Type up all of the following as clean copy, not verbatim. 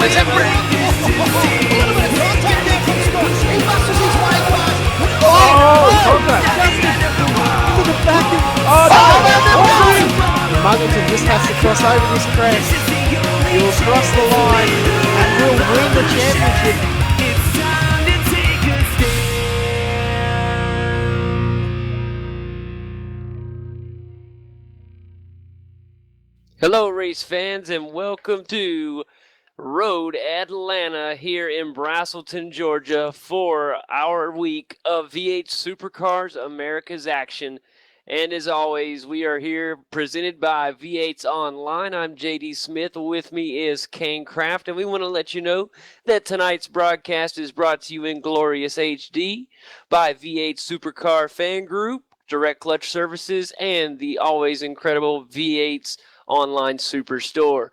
is Emma. A little bit of contact there from Scott. He muscles his way past. Contact. To the back of... Muggleton just has to cross over this crest. He will cross the line and will win the championship. Hello, race fans, and welcome to Road Atlanta here in Braselton, Georgia for our week of V8 Supercars America's Action. And as always, we are here presented by V8s Online. I'm JD Smith. With me is Kane Kraft, and we want to let you know that tonight's broadcast is brought to you in glorious HD by V8 Supercar Fan Group, Direct Clutch Services, and the always incredible V8s Online Superstore.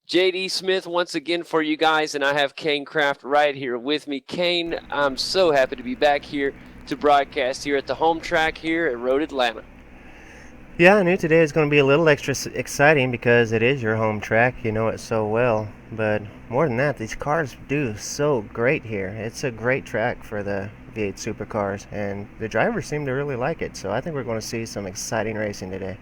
JD Smith once again for you guys, and I have Kane Kraft right here with me. Kane, I'm so happy to be back here to broadcast here at the home track here at Road Atlanta. Yeah, I knew today was going to be a little extra exciting because it is your home track. You know it so well. But more than that, these cars do so great here. It's a great track for the V8 Supercars, and the drivers seem to really like it. So I think we're going to see some exciting racing today.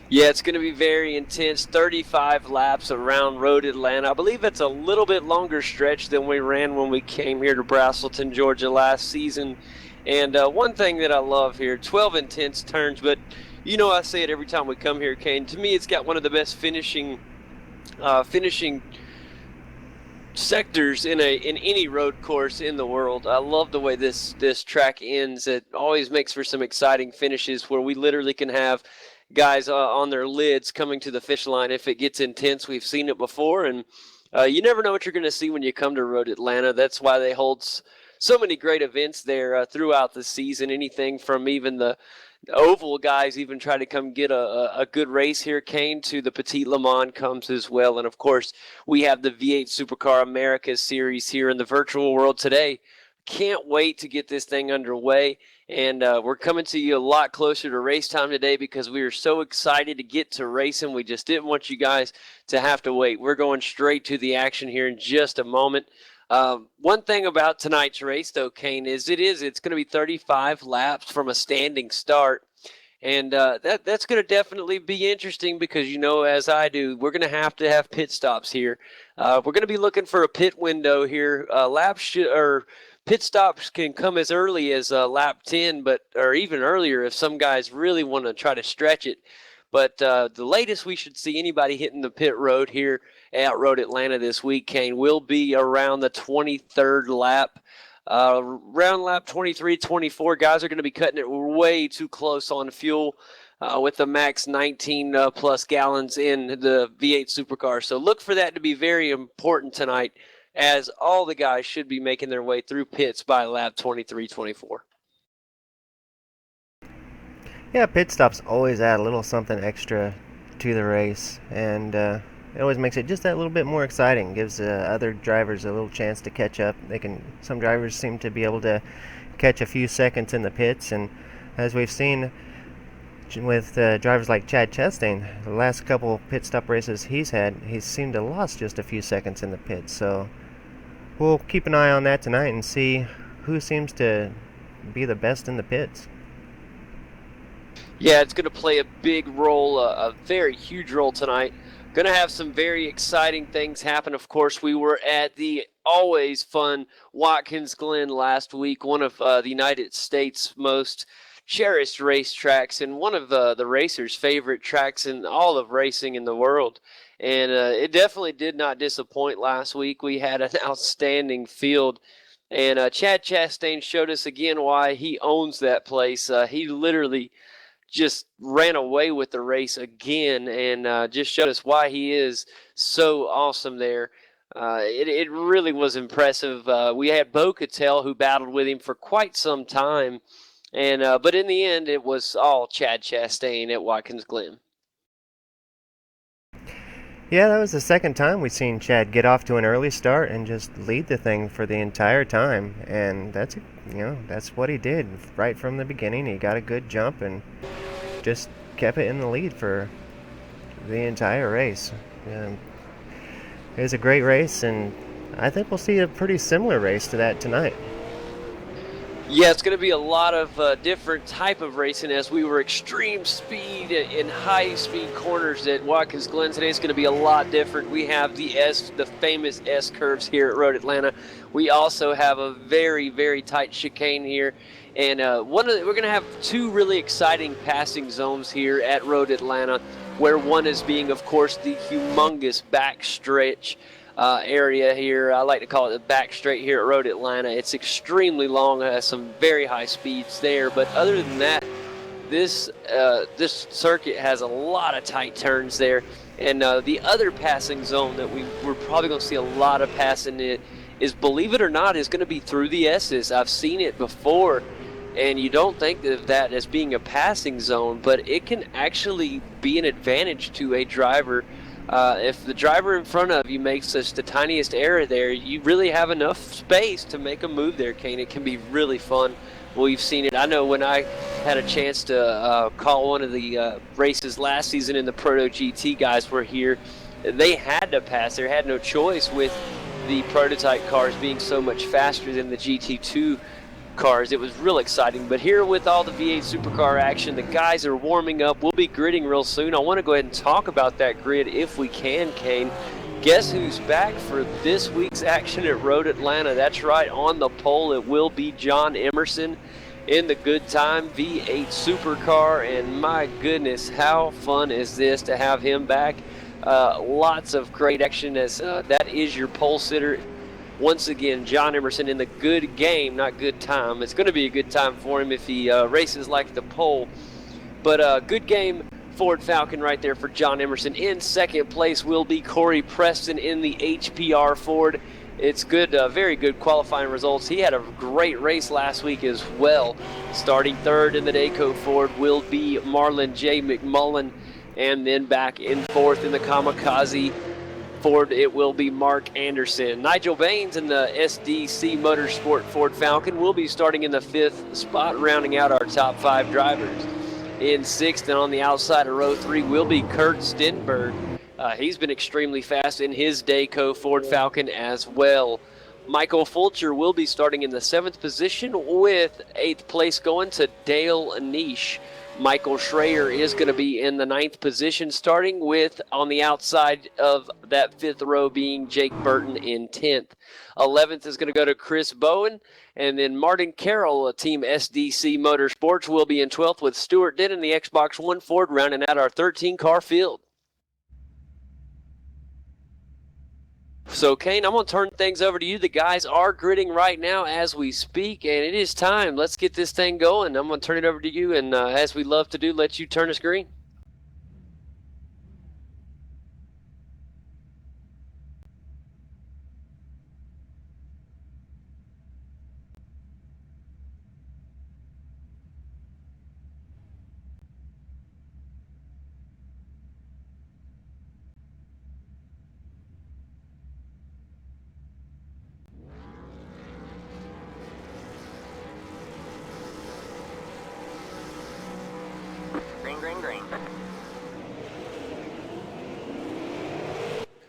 Yeah, it's going to be very intense. 35 laps around Road Atlanta. I believe it's a little bit longer stretch than we ran when we came here to Braselton, Georgia last season. And one thing that I love here, 12 intense turns, but you know I say it every time we come here, Kane. To me, it's got one of the best finishing sectors in any road course in the world. I love the way this track ends. It always makes for some exciting finishes where we literally can have guys on their lids coming to the finish line if it gets intense. We've seen it before, and you never know what you're going to see when you come to Road Atlanta. That's why they hold so many great events there throughout the season. Anything from even the oval guys even try to come get a good race here, Kane, to the Petit Le Mans comes as well. And, of course, we have the V8 Supercar America Series here in the virtual world today. Can't wait to get this thing underway. And we're coming to you a lot closer to race time today because we are so excited to get to racing. We just didn't want you guys to have to wait. We're going straight to the action here in just a moment. One thing about tonight's race, though, Kane, is it's going to be 35 laps from a standing start. And that's going to definitely be interesting because, you know, as I do, we're going to have pit stops here. We're going to be looking for a pit window here. Pit stops can come as early as lap 10, or even earlier if some guys really want to try to stretch it. But the latest we should see anybody hitting the pit road here at Road Atlanta this week, Kane, will be around the 23rd lap. Around lap 23, 24, guys are going to be cutting it way too close on fuel with the max 19 plus gallons in the V8 Supercar. So look for that to be very important tonight, as all the guys should be making their way through pits by lap 23, 24. Yeah, pit stops always add a little something extra to the race, and it always makes it just that little bit more exciting. Gives other drivers a little chance to catch up. Some drivers seem to be able to catch a few seconds in the pits, and as we've seen with drivers like Chad Chastain, the last couple pit stop races he's seemed to lost just a few seconds in the pits. So we'll keep an eye on that tonight and see who seems to be the best in the pits. Yeah, it's going to play a big role, a very huge role tonight. Going to have some very exciting things happen. Of course, we were at the always fun Watkins Glen last week, one of the United States' most cherished racetracks and one of the racers' favorite tracks in all of racing in the world. And it definitely did not disappoint last week. We had an outstanding field. And Chad Chastain showed us again why he owns that place. He literally just ran away with the race again and just showed us why he is so awesome there. It really was impressive. We had Bo Cattell, who battled with him for quite some time. And but in the end, it was all Chad Chastain at Watkins Glen. Yeah, that was the second time we've seen Chad get off to an early start and just lead the thing for the entire time. And that's what he did right from the beginning. He got a good jump and just kept it in the lead for the entire race. it was a great race, and I think we'll see a pretty similar race to that tonight. Yeah, it's going to be a lot of different type of racing, as we were extreme speed and high speed corners at Watkins Glen. Today is going to be a lot different. We have the famous S curves here at Road Atlanta. We also have a very, very tight chicane here, and we're going to have two really exciting passing zones here at Road Atlanta, where one is being, of course, the humongous backstretch area here. I like to call it the back straight here at Road Atlanta. It's extremely long, has some very high speeds there, but other than that, this circuit has a lot of tight turns there. And the other passing zone that we're probably going to see a lot of passing it is, believe it or not, is going to be through the S's. I've seen it before, and you don't think of that as being a passing zone, but it can actually be an advantage to a driver. If the driver in front of you makes just the tiniest error there, you really have enough space to make a move there, Kane. It can be really fun. We've seen it. I know when I had a chance to call one of the races last season and the Proto GT guys were here, they had to pass. They had no choice with the prototype cars being so much faster than the GT2 cars. It was real exciting. But here with all the V8 supercar action, the guys are warming up. We'll be gridding real soon. I want to go ahead and talk about that grid if we can, Kane. Guess who's back for this week's action at Road Atlanta? That's right, on the pole it will be John Emerson in the Good Time V8 supercar, and my goodness, how fun is this to have him back. Lots of great action, as that is your pole sitter. Once again, John Emerson in the good game, not good time. It's going to be a good time for him if he races like the pole. But good game, Ford Falcon right there for John Emerson. In second place will be Corey Preston in the HPR Ford. It's good, very good qualifying results. He had a great race last week as well. Starting third in the Dayco Ford will be Marlon J. McMullen. And then back in fourth in the Kamikaze Ford, it will be Mark Anderson. Nigel Baines in the SDC Motorsport Ford Falcon will be starting in the fifth spot, rounding out our top five drivers. In sixth and on the outside of row three will be Kurt Stenberg. He's been extremely fast in his Dayco Ford Falcon as well. Michael Fulcher will be starting in the seventh position, with eighth place going to Dale Anish. Michael Schreier is going to be in the ninth position, starting with, on the outside of that fifth row, being Jake Burton in 10th. 11th is going to go to Chris Bowen, and then Martin Carroll, Team SDC Motorsports, will be in 12th, with Stuart Denton, the Xbox One Ford, rounding out our 13-car field. So, Kane, I'm going to turn things over to you. The guys are gridding right now as we speak, and it is time. Let's get this thing going. I'm going to turn it over to you, and as we love to do, let you turn us green.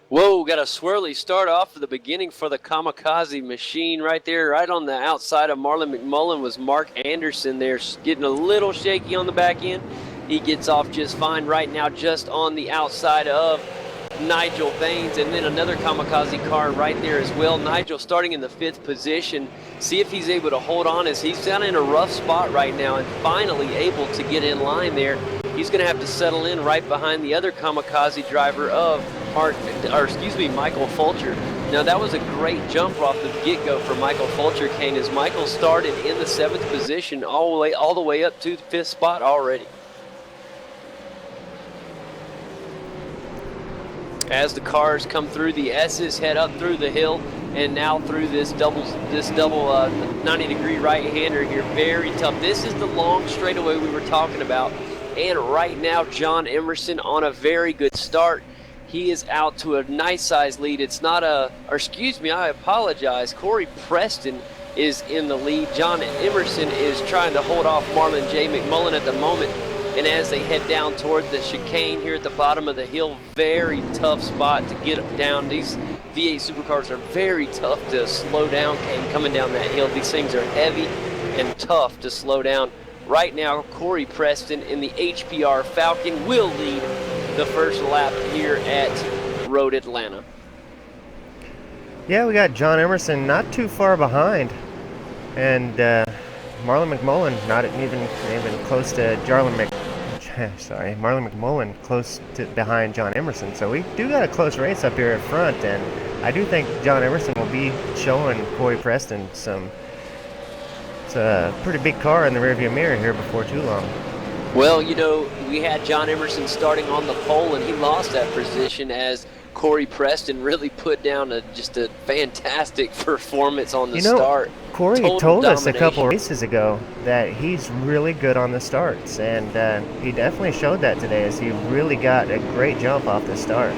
Whoa, got a swirly start off at the beginning for the Kamikaze machine right there. Right on the outside of Marlon McMullen was Mark Anderson there, getting a little shaky on the back end. He gets off just fine right now, just on the outside of Nigel Baines, and then another Kamikaze car right there as well. Nigel starting in the fifth position. See if he's able to hold on, as he's down in a rough spot right now and finally able to get in line there. He's going to have to settle in right behind the other Kamikaze driver of Michael Fulcher. Now that was a great jump off the get-go for Michael Fulcher, Kane, as Michael started in the seventh position all the way up to the fifth spot already. As the cars come through, the S's head up through the hill and now through this double 90-degree right-hander here. Very tough. This is the long straightaway we were talking about. And right now, John Emerson on a very good start. He is out to a nice size lead. It's not I apologize. Corey Preston is in the lead. John Emerson is trying to hold off Marlon J. McMullen at the moment. And as they head down toward the chicane here at the bottom of the hill, very tough spot to get down. These V8 supercars are very tough to slow down and coming down that hill. These things are heavy and tough to slow down. Right now, Corey Preston in the HPR Falcon will lead the first lap here at Road Atlanta. Yeah, we got John Emerson not too far behind, and Marlon McMullen not even close to Marlon McMullen close to behind John Emerson. So we do got a close race up here in front, and I do think John Emerson will be showing Corey Preston it's a pretty big car in the rearview mirror here before too long. Well, you know, we had John Emerson starting on the pole, and he lost that position as Corey Preston really put down just a fantastic performance on the start. Corey Total told us a domination. couple races ago that he's really good on the starts, and he definitely showed that today as he really got a great jump off the start.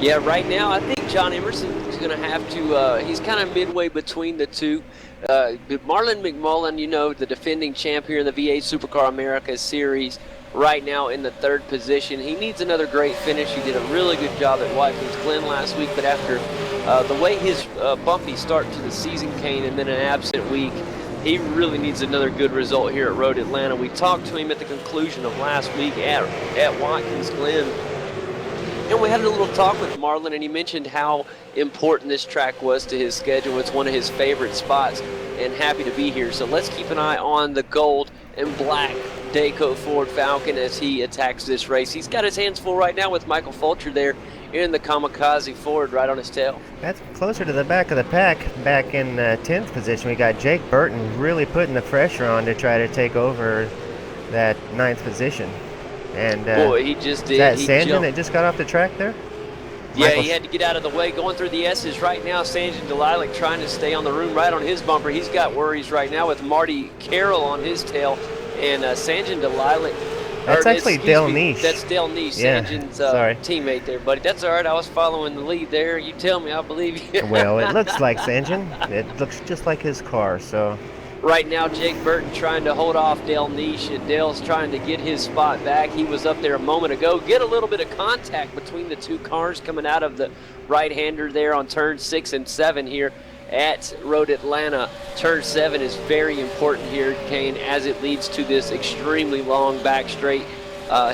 Yeah, right now I think John Emerson is going to have to, he's kind of midway between the two. Marlon McMullen, you know, the defending champ here in the V8 Supercar America Series, right now in the third position. He needs another great finish. He did a really good job at Watkins Glen last week, but after the way his bumpy start to the season came and then an absent week, he really needs another good result here at Road Atlanta. We talked to him at the conclusion of last week at Watkins Glen, and we had a little talk with Marlon, and he mentioned how important this track was to his schedule. It's one of his favorite spots, and happy to be here. So let's keep an eye on the gold and black Dayco Ford Falcon as he attacks this race. He's got his hands full right now with Michael Fulcher there in the Kamikaze Ford right on his tail. That's closer to the back of the pack. Back in 10th position, we got Jake Burton really putting the pressure on to try to take over that 9th position. And boy, he just did. Is that Sanjin that just got off the track there? Yeah, he had to get out of the way. Going through the S's right now, Sanjin Delilac trying to stay on the room right on his bumper. He's got worries right now with Marty Carroll on his tail. And Sanjin Delilac. That's actually Dale Niche. That's Dale Niche, yeah, Sanjin's teammate there, buddy. That's all right. I was following the lead there. You tell me, I believe you. Well, it looks like Sanjin. It looks just like his car, so. Right now, Jake Burton trying to hold off Dale Niche, and Dale's trying to get his spot back. He was up there a moment ago. Get a little bit of contact between the two cars coming out of the right-hander there on turn 6 and 7 here at Road Atlanta. Turn 7 is very important here, Kane, as it leads to this extremely long back straight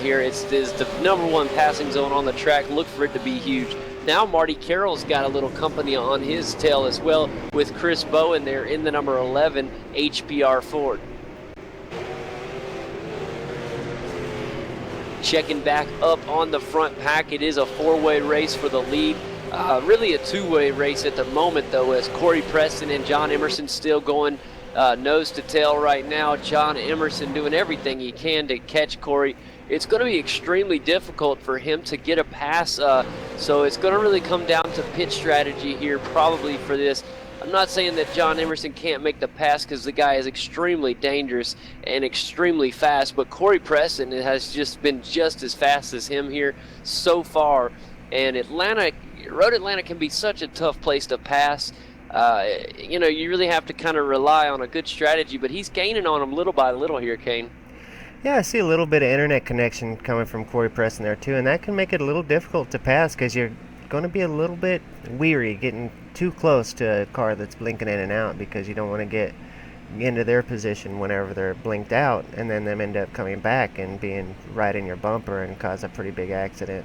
here. It's the #1 passing zone on the track. Look for it to be huge. Now Marty Carroll's got a little company on his tail as well with Chris Bowen there in the number 11 HPR Ford. Checking back up on the front pack, it is a 4-way race for the lead. Really a 2-way race at the moment though, as Corey Preston and John Emerson still going nose to tail right now. John Emerson doing everything he can to catch Corey. It's going to be extremely difficult for him to get a pass, so it's going to really come down to pit strategy here probably for this. I'm not saying that John Emerson can't make the pass because the guy is extremely dangerous and extremely fast, but Corey Preston has just been just as fast as him here so far. And Road Atlanta can be such a tough place to pass. You know, you really have to kind of rely on a good strategy, but he's gaining on him little by little here, Kane. Yeah, I see a little bit of internet connection coming from Corey Preston there too, and that can make it a little difficult to pass because you're going to be a little bit weary getting too close to a car that's blinking in and out because you don't want to get into their position whenever they're blinked out and then them end up coming back and being right in your bumper and cause a pretty big accident.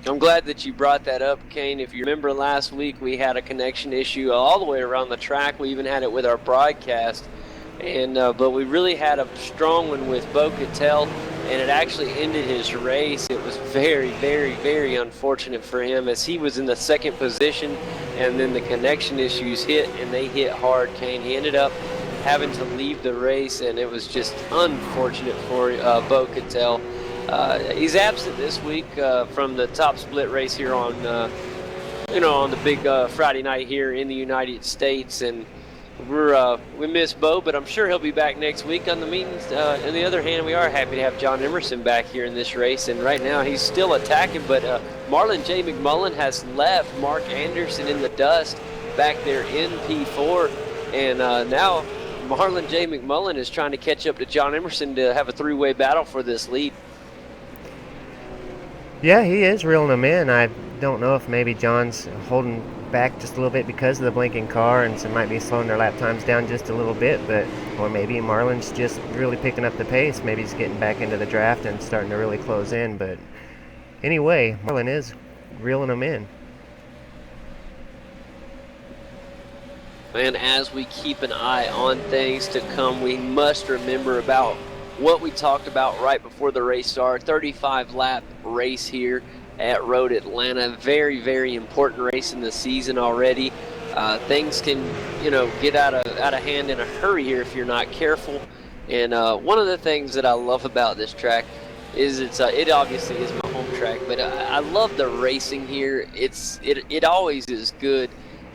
I'm glad that you brought that up, Kane. If you remember last week, we had a connection issue all the way around the track. We even had it with our broadcast. And but we really had a strong one with Bo Cattell, and it actually ended his race. It was very, very, very unfortunate for him as he was in the 2nd position, and then the connection issues hit, and they hit hard, Kane. He ended up having to leave the race, and it was just unfortunate for Bo Cattell. He's absent this week from the top split race here on, on the big Friday night here in the United States, and we miss Bo, but I'm sure he'll be back next week on the meetings. On the other hand, we are happy to have John Emerson back here in this race, and right now he's still attacking, but Marlon J. McMullen has left Mark Anderson in the dust back there in P4, and now Marlon J. McMullen is trying to catch up to John Emerson to have a 3-way battle for this lead. Yeah, he is reeling them in. I don't know if maybe John's holding back just a little bit because of the blinking car, and so might be slowing their lap times down just a little bit, or maybe Marlin's just really picking up the pace. Maybe he's getting back into the draft and starting to really close in, but anyway, Marlin is reeling them in. And as we keep an eye on things to come, we must remember about what we talked about right before the race started. 35-lap race here at Road Atlanta. Very, very important race in the season already. Things can, get out of hand in a hurry here if you're not careful. And one of the things that I love about this track is it obviously is my home track, but I love the racing here. It always is good.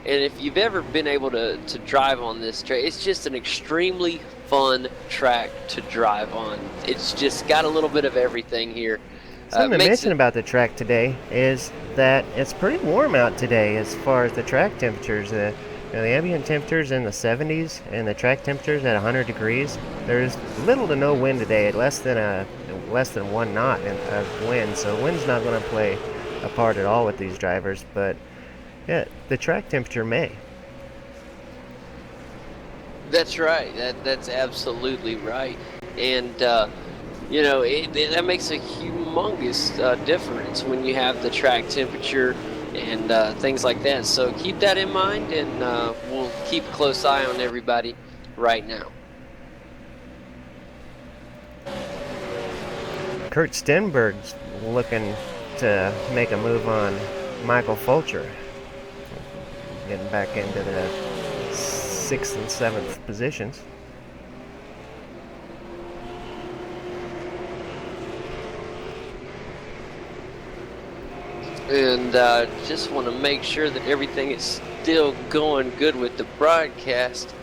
And if you've ever been able to drive on this track, it's just an extremely fun track to drive on. It's just got a little bit of everything here. Something to mention about the track today is that it's pretty warm out today as far as the track temperatures. The ambient temperatures in the 70s and the track temperatures at 100 degrees. There's little to no wind today, at less than 1 knot of wind. So wind's not going to play a part at all with these drivers, but yeah, the track temperature may. That's right. That's absolutely right. And, that makes a humongous difference when you have the track temperature and things like that. So keep that in mind, and we'll keep a close eye on everybody right now. Kurt Stenberg's looking to make a move on Michael Fulcher, getting back into the 6th and 7th positions. And just want to make sure that everything is still going good with the broadcast.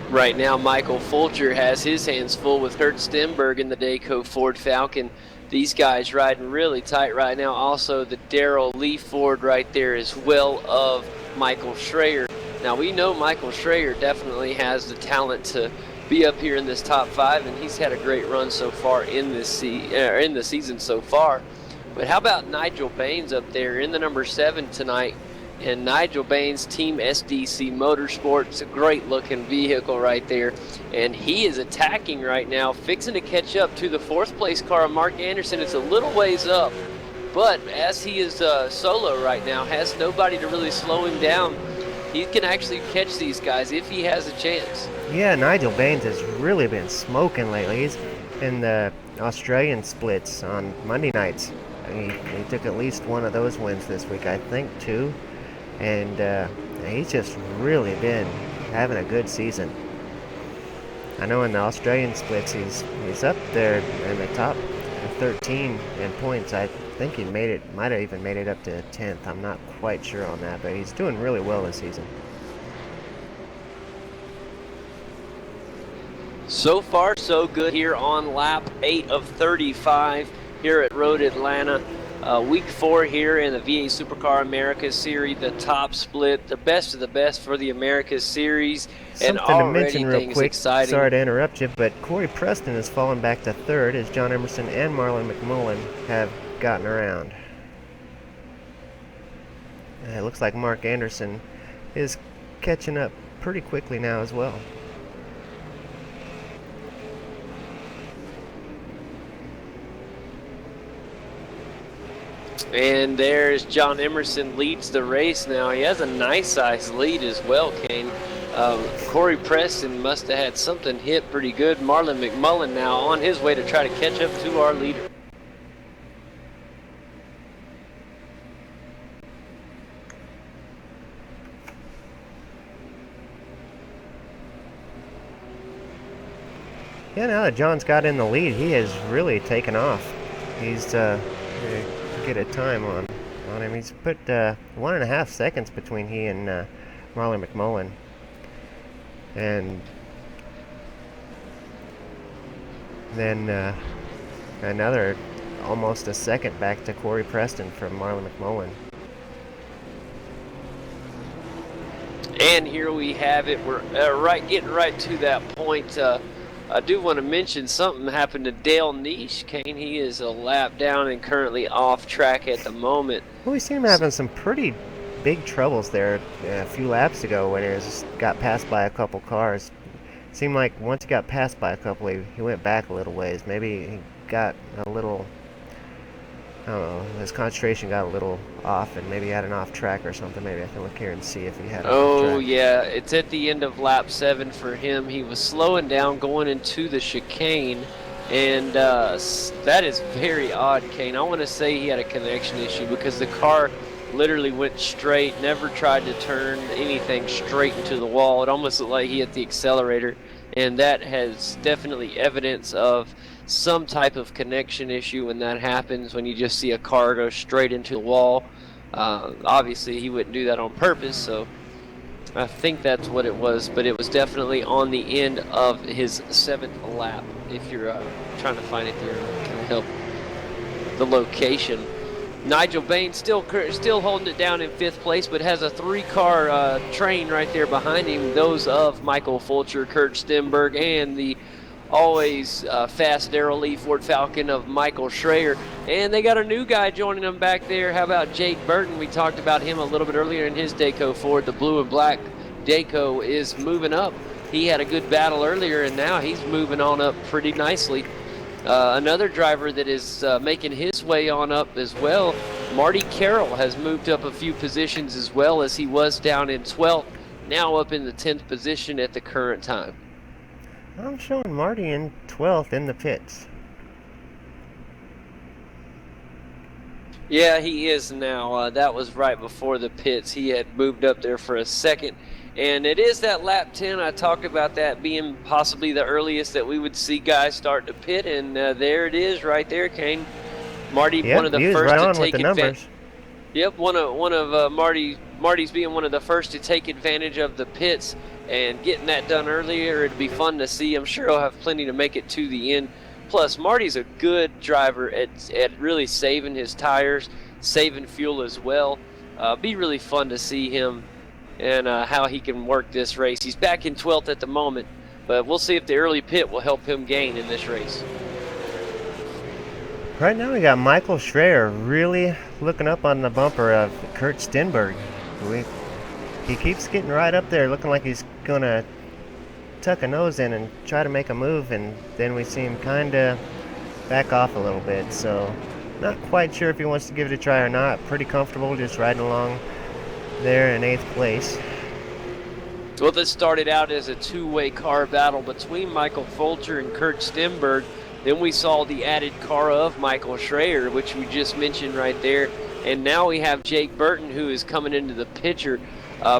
Right now, Michael Fulcher has his hands full with Kurt Stenberg in the Dayco Ford Falcon. These guys riding really tight right now. Also, the Darrell Lee Ford right there as well of Michael Schrayer. Now, we know Michael Schrayer definitely has the talent to be up here in this top 5, and he's had a great run so far in the season so far. But how about Nigel Baines up there in the number 7 tonight? And Nigel Baines, Team SDC Motorsports, a great looking vehicle right there. And he is attacking right now, fixing to catch up to the 4th place car of Mark Anderson. It's a little ways up, but as he is solo right now, has nobody to really slow him down. He can actually catch these guys if he has a chance. Yeah, Nigel Baines has really been smoking lately. He's in the Australian splits on Monday nights. He took at least one of those wins this week, I think 2. And he's just really been having a good season. I know in the Australian splits he's up there in the top 13 in points. I think he might have even made it up to 10th. I'm not quite sure on that, but he's doing really well this season. So far, so good here on lap 8 of 35 here at Road Atlanta. Week 4 here in the V8 Supercar Americas Series, the top split, the best of the best for the Americas Series, and Something to mention already real things quick, exciting. sorry to interrupt you, but Corey Preston has fallen back to 3rd as John Emerson and Marlon McMullen have gotten around. It looks like Mark Anderson is catching up pretty quickly now as well. And there's John Emerson leads the race now. He has a nice size lead as well, Kane. Corey Preston must have had something hit pretty good. Marlon McMullen now on his way to try to catch up to our leader. Yeah, now that John's got in the lead, he has really taken off. He's get a time on him. He's put 1.5 seconds between he and Marlon McMullen. And then another almost a second back to Corey Preston from Marlon McMullen. And here we have it. We're getting right to that point. I do want to mention something happened to Dale Niche, Kane. He is a lap down and currently off track at the moment. Well, we seen him having some pretty big troubles there a few laps ago when got passed by a couple cars. Seemed like once he got passed by a couple, he went back a little ways. Maybe he got a little, I don't know, his concentration got a little off, and maybe he had an off track or something. Maybe I can look here and see if he had an off track. Oh, yeah, it's at the end of lap 7 for him. He was slowing down going into the chicane, and that is very odd, Kane. I want to say he had a connection issue because the car literally went straight, never tried to turn anything straight into the wall. It almost looked like he hit the accelerator, and that has definitely evidence of some type of connection issue when that happens, when you just see a car go straight into the wall. Obviously, he wouldn't do that on purpose, so I think that's what it was, but it was definitely on the end of his 7th lap. If you're trying to find it there, can help the location. Nigel Bain still holding it down in 5th place, but has a 3-car train right there behind him. Those of Michael Fulcher, Kurt Stenberg, and the always fast Darrell Lee Ford Falcon of Michael Schraer. And they got a new guy joining them back there. How about Jake Burton? We talked about him a little bit earlier in his Dayco Ford. The blue and black Dayco is moving up. He had a good battle earlier, and now he's moving on up pretty nicely. Another driver that is making his way on up as well, Marty Carroll, has moved up a few positions as well, as he was down in 12th, now up in the 10th position at the current time. I'm showing Marty in 12th in the pits. Yeah, he is now. That was right before the pits. He had moved up there for a second. And it is that lap 10. I talked about that being possibly the earliest that we would see guys start to pit. And there it is right there, Kane. Marty, yep, one of the first right to take advantage. Yep, one of Marty's being one of the first to take advantage of the pits and getting that done earlier. It'd be fun to see. I'm sure he'll have plenty to make it to the end. Plus, Marty's a good driver at really saving his tires, saving fuel as well. Be really fun to see him and how he can work this race. He's back in 12th at the moment, but we'll see if the early pit will help him gain in this race. Right now we got Michael Schraer really looking up on the bumper of Kurt Stenberg. He keeps getting right up there, looking like he's going to tuck a nose in and try to make a move, and then we see him kind of back off a little bit. So not quite sure if he wants to give it a try or not. Pretty comfortable just riding along there in 8th place. Well, this started out as a two-way car battle between Michael Fulcher and Kurt Stenberg. Then we saw the added car of Michael Schraer, which we just mentioned right there. And now we have Jake Burton, who is coming into the picture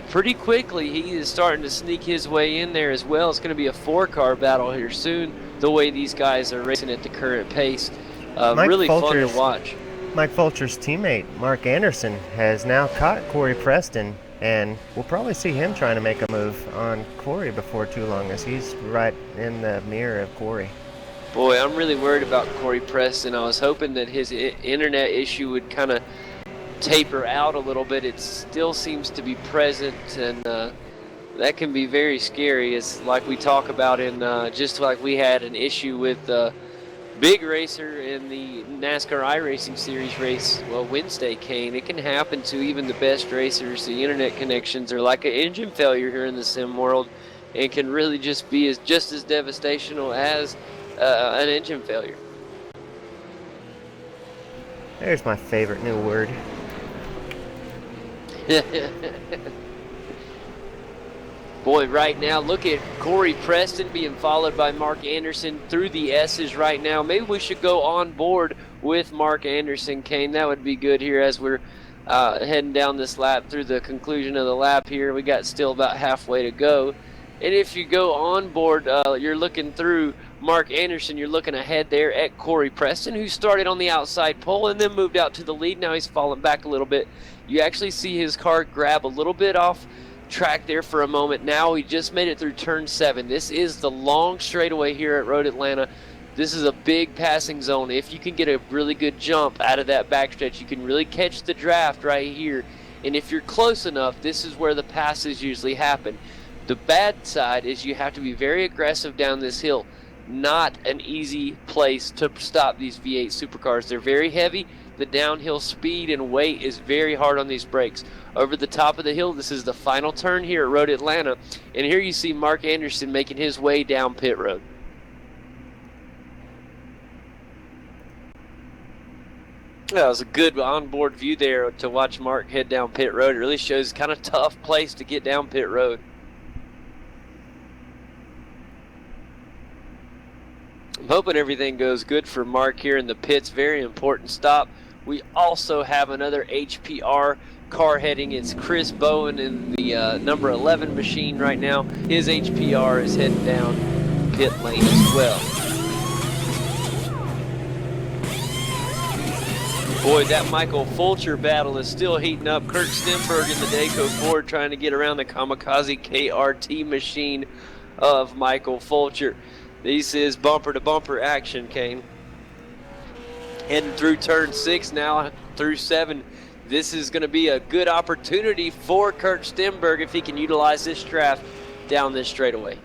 pretty quickly. He is starting to sneak his way in there as well. It's going to be a 4-car battle here soon, the way these guys are racing at the current pace. Really fun to watch. Mike Fulcher's teammate, Mark Anderson, has now caught Corey Preston, and we'll probably see him trying to make a move on Corey before too long, as he's right in the mirror of Corey. Boy, I'm really worried about Corey Preston. I was hoping that his internet issue would kind of taper out a little bit. It still seems to be present, and that can be very scary. It's like we talk about in just like we had an issue with Big Racer in the NASCAR iRacing Series race, well, Wednesday, Kane. It can happen to even the best racers. The internet connections are like an engine failure here in the sim world, and can really just be just as devastational as an engine failure. There's my favorite new word. Boy, right now, look at Corey Preston being followed by Mark Anderson through the S's right now. Maybe we should go on board with Mark Anderson, Kane. That would be good here as we're heading down this lap through the conclusion of the lap here. We got still about halfway to go. And if you go on board, you're looking through Mark Anderson, you're looking ahead there at Corey Preston, who started on the outside pole and then moved out to the lead. Now he's fallen back a little bit. You actually see his car grab a little bit off track there for a moment. Now he just made it through turn 7. This is the long straightaway here at Road Atlanta. This is a big passing zone. If you can get a really good jump out of that backstretch, you can really catch the draft right here. And if you're close enough, this is where the passes usually happen. The bad side is you have to be very aggressive down this hill. Not an easy place to stop these V8 supercars. They're very heavy. The downhill speed and weight is very hard on these brakes. Over the top of the hill, this is the final turn here at Road Atlanta. And here you see Mark Anderson making his way down pit road. That was a good onboard view there to watch Mark head down pit road. It really shows kind of tough place to get down pit road. I'm hoping everything goes good for Mark here in the pits. Very important stop. We also have another HPR car heading. It's Chris Bowen in the number 11 machine right now. His HPR is heading down pit lane as well. Boy, that Michael Fulcher battle is still heating up. Kurt Stenberg in the Dayco Ford trying to get around the Kamikaze KRT machine of Michael Fulcher. This is bumper-to-bumper action, Kane. Heading through turn 6 now, through 7. This is going to be a good opportunity for Kurt Stenberg if he can utilize this draft down this straightaway.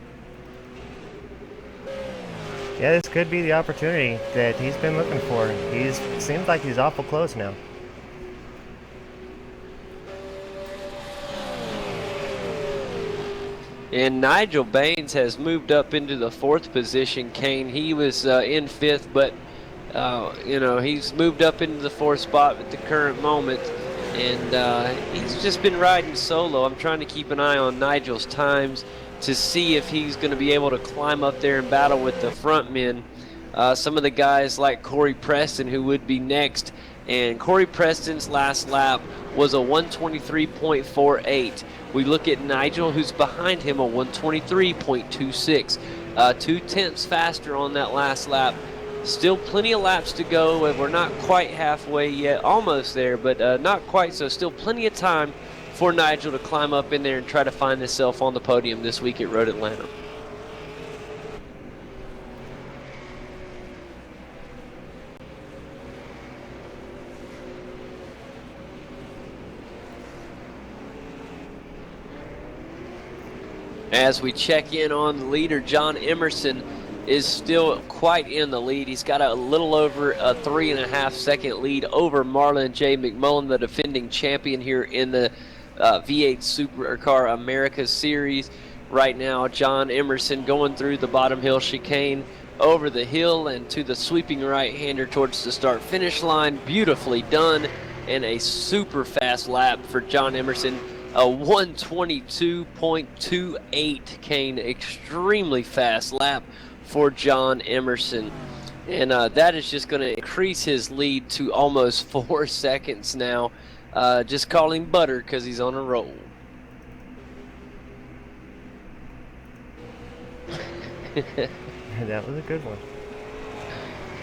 Yeah, this could be the opportunity that he's been looking for. Seems like he's awful close now. And Nigel Baines has moved up into the 4th position, Kane. He was in 5th, but he's moved up into the 4th spot at the current moment. And he's just been riding solo. I'm trying to keep an eye on Nigel's times to see if he's going to be able to climb up there and battle with the front men. Some of the guys like Corey Preston, who would be next. And Corey Preston's last lap was a 123.48. We look at Nigel, who's behind him, a 123.26. 2/10 faster on that last lap. Still plenty of laps to go. We're not quite halfway yet. Almost there, but not quite. So still plenty of time for Nigel to climb up in there and try to find himself on the podium this week at Road Atlanta. As we check in on the leader, John Emerson is still quite in the lead. He's got a little over a 3.5 second lead over Marlon J. McMullen, the defending champion here in the V8 Supercar America Series. Right now, John Emerson going through the bottom hill chicane, over the hill and to the sweeping right-hander towards the start-finish line. Beautifully done, and a super fast lap for John Emerson. A 122.28, Kane. Extremely fast lap for John Emerson. And that is just going to increase his lead to almost 4 seconds now. Just call him Butter because he's on a roll. That was a good one.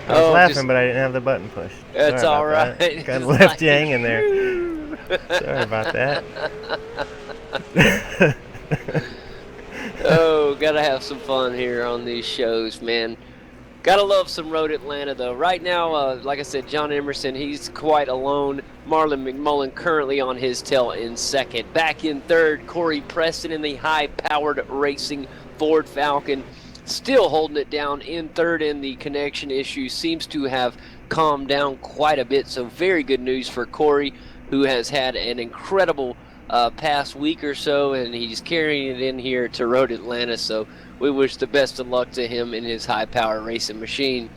I was laughing, but I didn't have the button pushed. That's all right. Kind of left you hanging there. Sorry about that. Oh, gotta have some fun here on these shows, man. Gotta love some Road Atlanta, though. Right now, like I said, John Emerson, he's quite alone. Marlon McMullen currently on his tail in 2nd. Back in 3rd, Corey Preston in the high-powered racing Ford Falcon. Still holding it down in 3rd, and the connection issue seems to have calmed down quite a bit. So very good news for Corey, who has had an incredible past week or so, and he's carrying it in here to Road Atlanta. So we wish the best of luck to him in his high-power racing machine.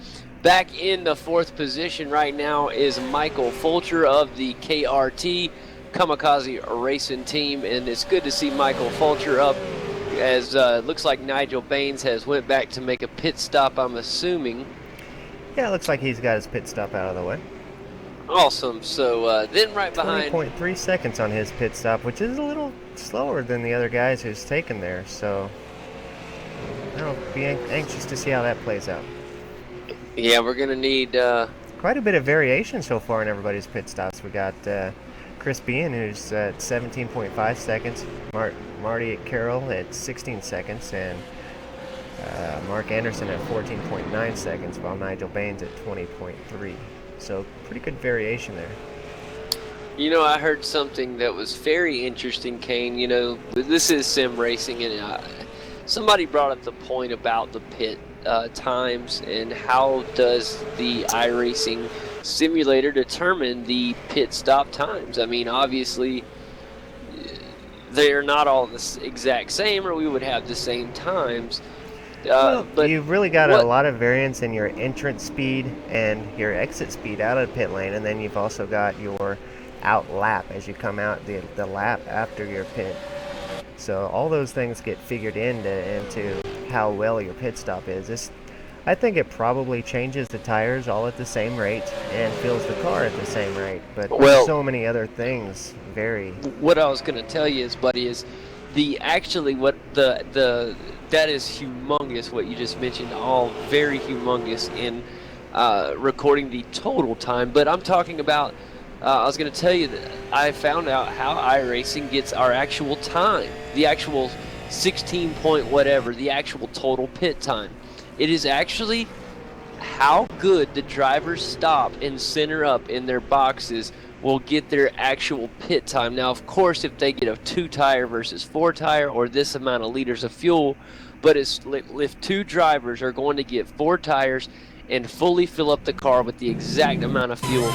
Back in the 4th position right now is Michael Fulcher of the KRT Kamikaze Racing Team, and it's good to see Michael Fulcher up, as looks like Nigel Baines has went back to make a pit stop, I'm assuming. Yeah, it looks like he's got his pit stop out of the way. Awesome. So then right behind... 20.3 seconds on his pit stop, which is a little slower than the other guys who's taken there. So I'll be anxious to see how that plays out. Yeah, we're going to need... quite a bit of variation so far in everybody's pit stops. We got Chris Bean, who's at 17.5 seconds. Marty Carroll at 16 seconds. And Mark Anderson at 14.9 seconds, while Nigel Baines at 20.3. So pretty good variation there. You know, I heard something that was very interesting, Kane. You know, this is sim racing, and somebody brought up the point about the pit times and how does the iRacing simulator determine the pit stop times. I mean, obviously, they're not all the exact same, or we would have the same times. But you've really got a lot of variance in your entrance speed and your exit speed out of the pit lane, and then you've also got your out lap as you come out the lap after your pit. So all those things get figured into how well your pit stop is. I think it probably changes the tires all at the same rate and fills the car at the same rate, but so many other things vary. What I was going to tell you is, buddy, is that is humongous what you just mentioned, all very humongous in recording the total time. But I'm talking about, I was going to tell you that I found out how iRacing gets our actual time, the actual 16 point whatever, the actual total pit time. It is actually how good the drivers stop and center up in their boxes will get their actual pit time. Now, of course, if they get a 2-tire versus 4-tire or this amount of liters of fuel, but if 2 drivers are going to get 4 tires and fully fill up the car with the exact amount of fuel,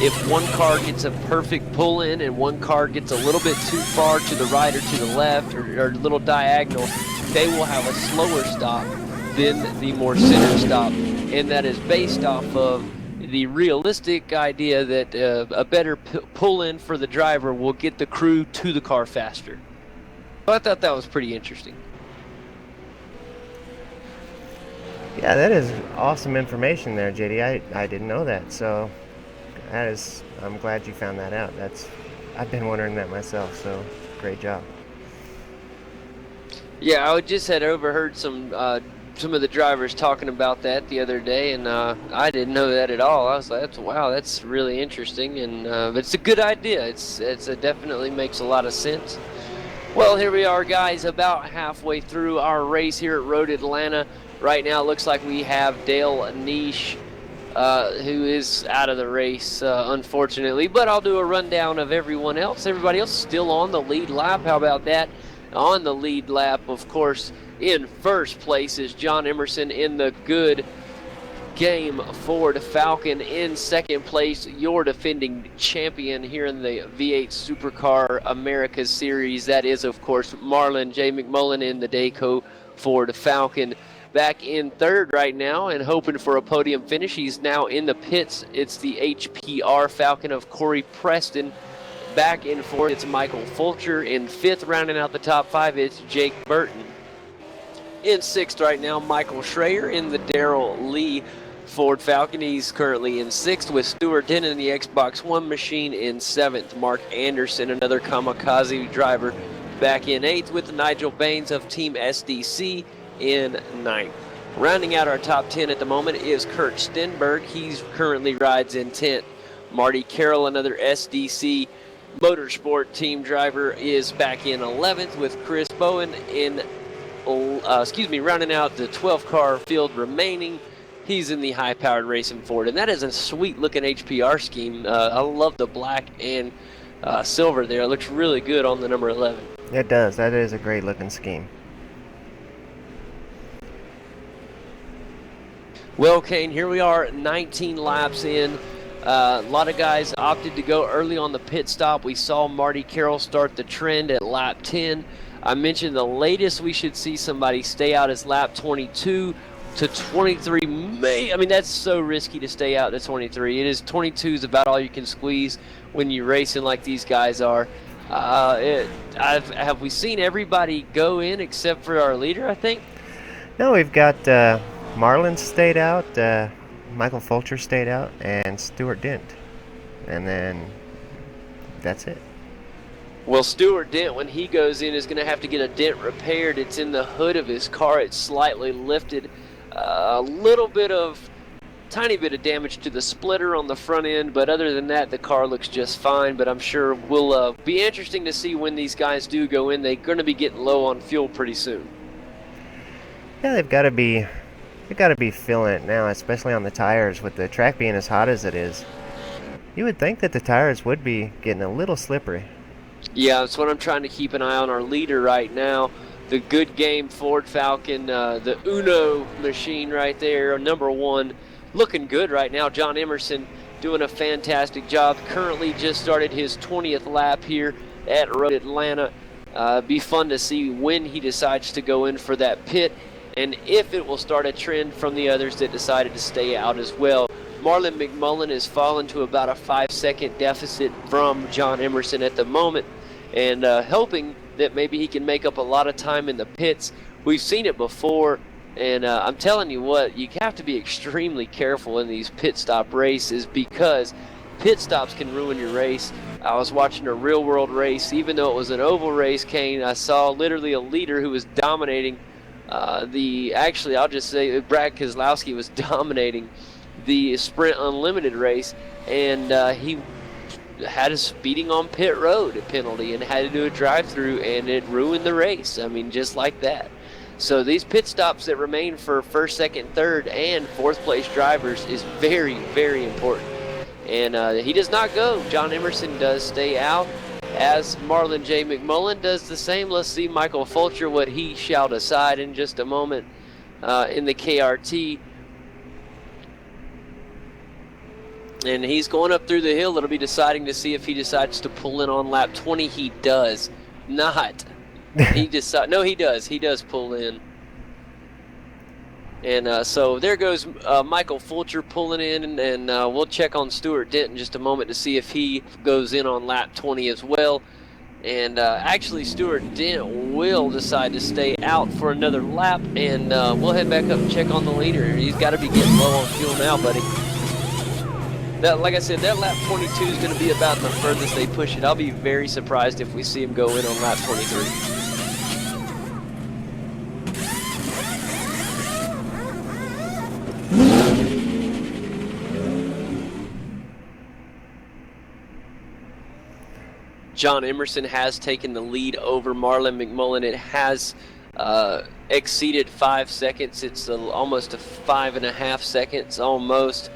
if one car gets a perfect pull-in and one car gets a little bit too far to the right or to the left or a little diagonal, they will have a slower stop than the more center stop, and that is based off of the realistic idea that a better pull-in for the driver will get the crew to the car faster. I thought that was pretty interesting. Yeah, that is awesome information there, JD. I didn't know that, so I'm glad you found that out. I've been wondering that myself, so great job. Yeah, I just had overheard some of the drivers talking about that the other day, and I didn't know that at all. I was like, wow, that's really interesting, and but it's a good idea. It definitely makes a lot of sense. Well, here we are, guys, about halfway through our race here at Road Atlanta. Right now, it looks like we have Dale Niche, who is out of the race, unfortunately, but I'll do a rundown of everyone else. Everybody else still on the lead lap. How about that? On the lead lap, of course, in first place is John Emerson in the good game Ford Falcon. In second place, your defending champion here in the V8 Supercar America Series. That is, of course, Marlon J. McMullen in the Dayco Ford Falcon. Back in third right now and hoping for a podium finish. He's now in the pits. It's the HPR Falcon of Corey Preston. Back in fourth, it's Michael Fulcher. In fifth, rounding out the top 5, it's Jake Burton. In sixth right now, Michael Schreier in the Darrell Lee Ford Falcon. He's currently in sixth with Stuart Denton in the Xbox One machine. In seventh, Mark Anderson, another kamikaze driver, back in eighth with Nigel Baines of Team SDC in ninth. Rounding out our top 10 at the moment is Kurt Stenberg. He currently rides in 10th. Marty Carroll, another SDC Motorsport team driver, is back in 11th with Chris Bowen in rounding out the 12 car field remaining. He's in the high-powered racing Ford, and that is a sweet-looking HPR scheme. I love the black and silver there. It looks really good on the number 11. It does. That is a great-looking scheme. Well, Kane, here we are, 19 laps in. A lot of guys opted to go early on the pit stop. We saw Marty Carroll start the trend at lap 10. I mentioned the latest we should see somebody stay out is lap 22 to 23. That's so risky to stay out to 23. It is 22 is about all you can squeeze when you're racing like these guys are. Have we seen everybody go in except for our leader, I think? No, we've got Marlon stayed out, Michael Fulcher stayed out, and Stuart Dent. And then that's it. Well, Stuart Dent, when he goes in, is going to have to get a dent repaired. It's in the hood of his car. It's slightly lifted. Tiny bit of damage to the splitter on the front end, but other than that, the car looks just fine. But I'm sure will be interesting to see when these guys do go in. They're going to be getting low on fuel pretty soon. Yeah, they've got to be feeling it now, especially on the tires with the track being as hot as it is. You would think that the tires would be getting a little slippery. Yeah, that's what I'm trying to keep an eye on. Our leader right now, the Good Game Ford Falcon, the Uno machine right there, number 1, looking good right now. John Emerson doing a fantastic job. Currently just started his 20th lap here at Road Atlanta. Be fun to see when he decides to go in for that pit, and if it will start a trend from the others that decided to stay out as well. Marlon McMullen has fallen to about a 5-second deficit from John Emerson at the moment, and hoping that maybe he can make up a lot of time in the pits. We've seen it before, and I'm telling you what, you have to be extremely careful in these pit stop races, because pit stops can ruin your race. I was watching a real world race, even though it was an oval race, Kane. I saw literally a leader who was dominating actually I'll just say Brad Keselowski was dominating the Sprint Unlimited race, and he had a speeding on pit road penalty and had to do a drive-through, and it ruined the race. I mean, just like that. So these pit stops that remain for first, second, third, and fourth place drivers is very, very important. And he does not go. John Emerson does stay out, as Marlon J. McMullen does the same. Let's see Michael Fulcher, what he shall decide in just a moment in the KRT. And he's going up through the hill. It'll be deciding to see if he decides to pull in on lap 20. He does not. He decide. No, he does. He does pull in. And so there goes Michael Fulcher pulling in, and we'll check on Stuart Dent in just a moment to see if he goes in on lap 20 as well. And actually, Stuart Dent will decide to stay out for another lap, and we'll head back up and check on the leader. He's got to be getting low on fuel now, buddy. That, like I said, that lap 22 is going to be about the furthest they push it. I'll be very surprised if we see him go in on lap 23. John Emerson has taken the lead over Marlon McMullen. It has exceeded 5 seconds. It's almost a 5.5 seconds almost.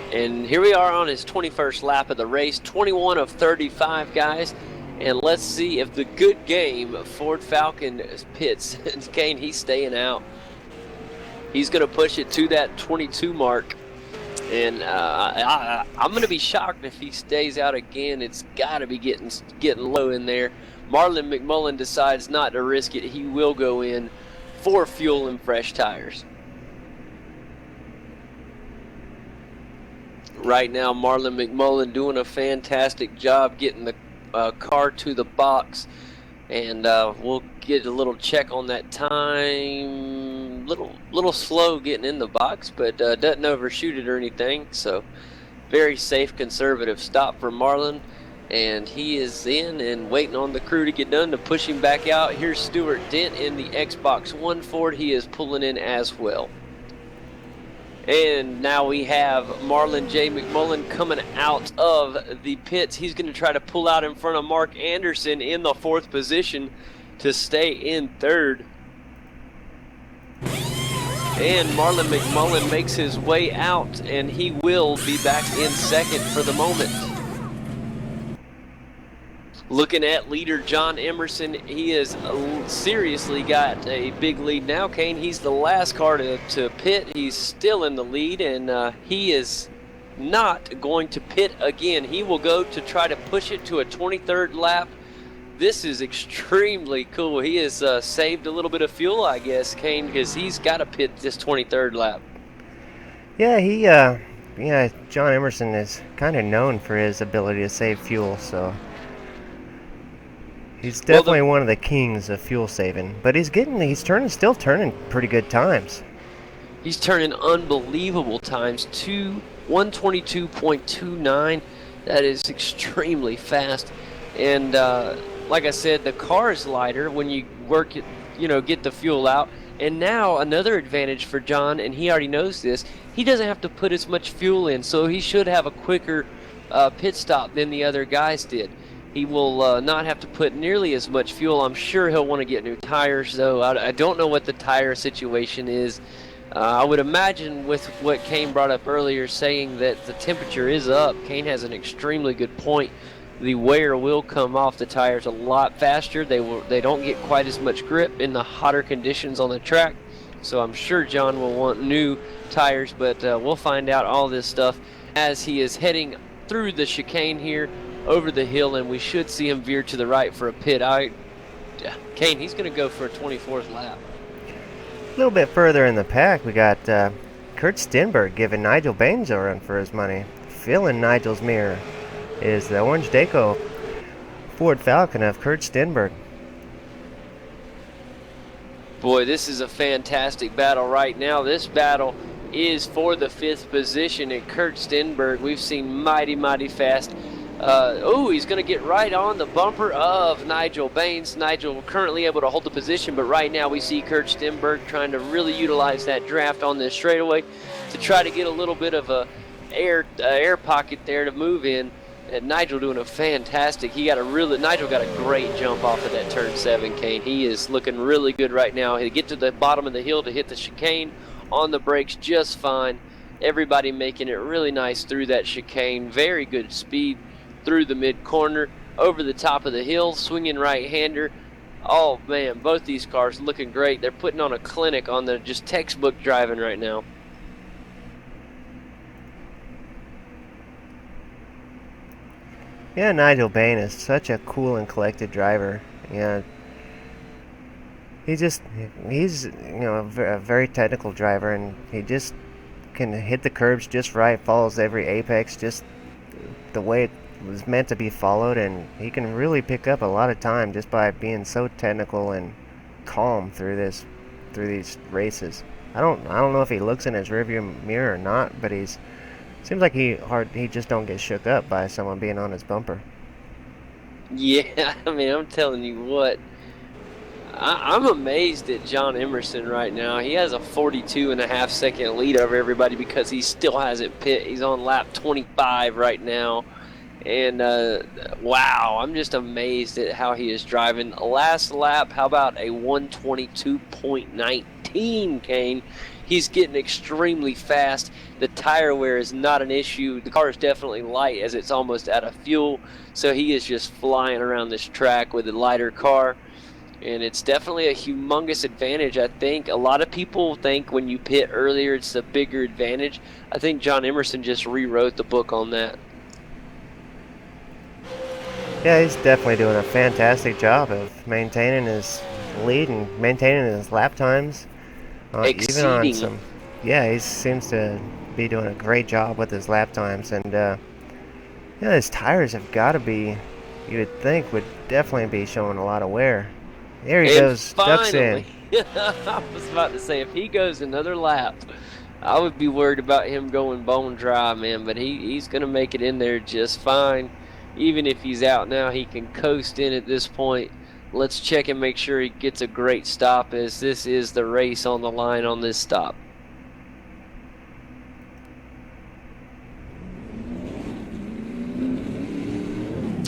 And here we are on his 21st lap of the race, 21 of 35, guys. And let's see if the Good Game Ford Falcon pits. Kane, he's staying out. He's going to push it to that 22 mark. And I'm going to be shocked if he stays out again. It's got to be getting low in there. Marlon McMullen decides not to risk it. He will go in for fuel and fresh tires. Right now, Marlon McMullen doing a fantastic job getting the car to the box. And we'll get a little check on that time. Little slow getting in the box, but doesn't overshoot it or anything. So very safe, conservative stop for Marlon. And he is in and waiting on the crew to get done to push him back out. Here's Stuart Dent in the Xbox One Ford. He is pulling in as well. And now we have Marlon J. McMullen coming out of the pits. He's going to try to pull out in front of Mark Anderson in the 4th position to stay in 3rd. And Marlon McMullen makes his way out, and he will be back in 2nd for the moment. Looking at leader John Emerson, he has seriously got a big lead now, Kane. He's the last car to pit. He's still in the lead, and he is not going to pit again. He will go to try to push it to a 23rd lap. This is extremely cool. He has saved a little bit of fuel, I guess, Kane, because he's got to pit this 23rd lap. Yeah, John Emerson is kind of known for his ability to save fuel, so he's definitely one of the kings of fuel saving. But he's still turning pretty good times. He's turning unbelievable times. 122.29. That is extremely fast. And like I said, the car is lighter when you work it, get the fuel out. And now another advantage for John, and he already knows this, he doesn't have to put as much fuel in, so he should have a quicker pit stop than the other guys did. He will not have to put nearly as much fuel. I'm sure he'll want to get new tires, though. I don't know what the tire situation is. I would imagine with what Kane brought up earlier, saying that the temperature is up, Kane has an extremely good point. The wear will come off the tires a lot faster. They don't get quite as much grip in the hotter conditions on the track. So I'm sure John will want new tires, but we'll find out all this stuff as he is heading through the chicane here over the hill, and we should see him veer to the right for a pit. Kane, he's going to go for a 24th lap. A little bit further in the pack, we got Kurt Stenberg giving Nigel Baines a run for his money. Filling Nigel's mirror is the Orange Daco Ford Falcon of Kurt Stenberg. Boy, this is a fantastic battle right now. This battle is for the 5th position, and Kurt Stenberg, we've seen mighty fast. He's going to get right on the bumper of Nigel Baines. Nigel currently able to hold the position, but right now we see Kurt Stenberg trying to really utilize that draft on this straightaway to try to get a little bit of a air pocket there to move in. And Nigel doing a fantastic. Nigel got a great jump off of that turn 7, Kane. He is looking really good right now. He'll get to the bottom of the hill to hit the chicane on the brakes just fine. Everybody making it really nice through that chicane. Very good speed through the mid corner, over the top of the hill, swinging right-hander. Oh man, both these cars looking great. They're putting on a clinic on the just textbook driving right now. Yeah, Nigel Bain is such a cool and collected driver. Yeah, he's a very technical driver, and he just can hit the curbs just right, follows every apex just the way it was meant to be followed, and he can really pick up a lot of time just by being so technical and calm through these races. I don't know if he looks in his rearview mirror or not, but seems like he just don't get shook up by someone being on his bumper. Yeah, I mean, I'm telling you what, I'm amazed at John Emerson right now. He has a 42.5-second lead over everybody because he still hasn't pit. He's on lap 25 right now. And wow, I'm just amazed at how he is driving. Last lap, how about a 122.19, Kane? He's getting extremely fast. The tire wear is not an issue. The car is definitely light as it's almost out of fuel. So he is just flying around this track with a lighter car. And it's definitely a humongous advantage, I think. A lot of people think when you pit earlier it's a bigger advantage. I think John Emerson just rewrote the book on that. Yeah, he's definitely doing a fantastic job of maintaining his lead and maintaining his lap times. Exceeding. He seems to be doing a great job with his lap times, and his tires have got to be, you would think, would definitely be showing a lot of wear. There he goes, ducks in. I was about to say, if he goes another lap, I would be worried about him going bone dry, man, but he's going to make it in there just fine. Even if he's out now, he can coast in at this point. Let's check and make sure he gets a great stop, as this is the race on the line on this stop.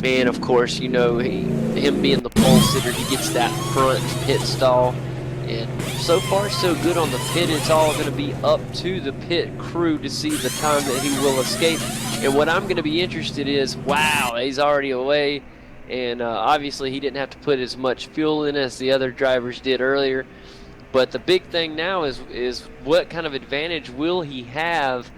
And of course, you know, him being the pole sitter, he gets that front pit stall. And so far, so good on the pit. It's all going to be up to the pit crew to see the time that he will escape. And what I'm going to be interested is, wow, he's already away. And obviously, he didn't have to put as much fuel in as the other drivers did earlier. But the big thing now is what kind of advantage will he have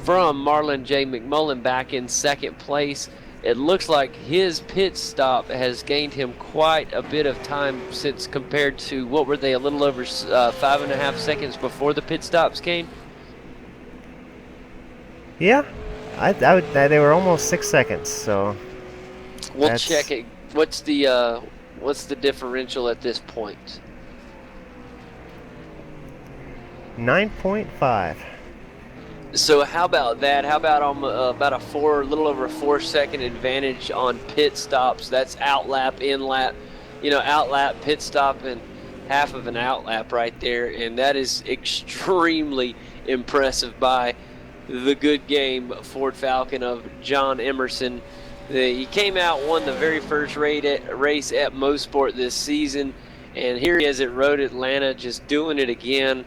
from Marlon J. McMullen back in second place? It looks like his pit stop has gained him quite a bit of time since compared to, what were they, a little over 5.5 seconds before the pit stops, Kane? Yeah, they were almost 6 seconds, so we'll check it. What's the differential at this point? 9.5. So how about that? How about about a little over a 4-second advantage on pit stops? That's out lap, in lap, out lap, pit stop, and half of an out lap right there. And that is extremely impressive by the good game Ford Falcon of John Emerson. He came out, won the very first race at Mosport this season, and here he is at Road Atlanta, just doing it again,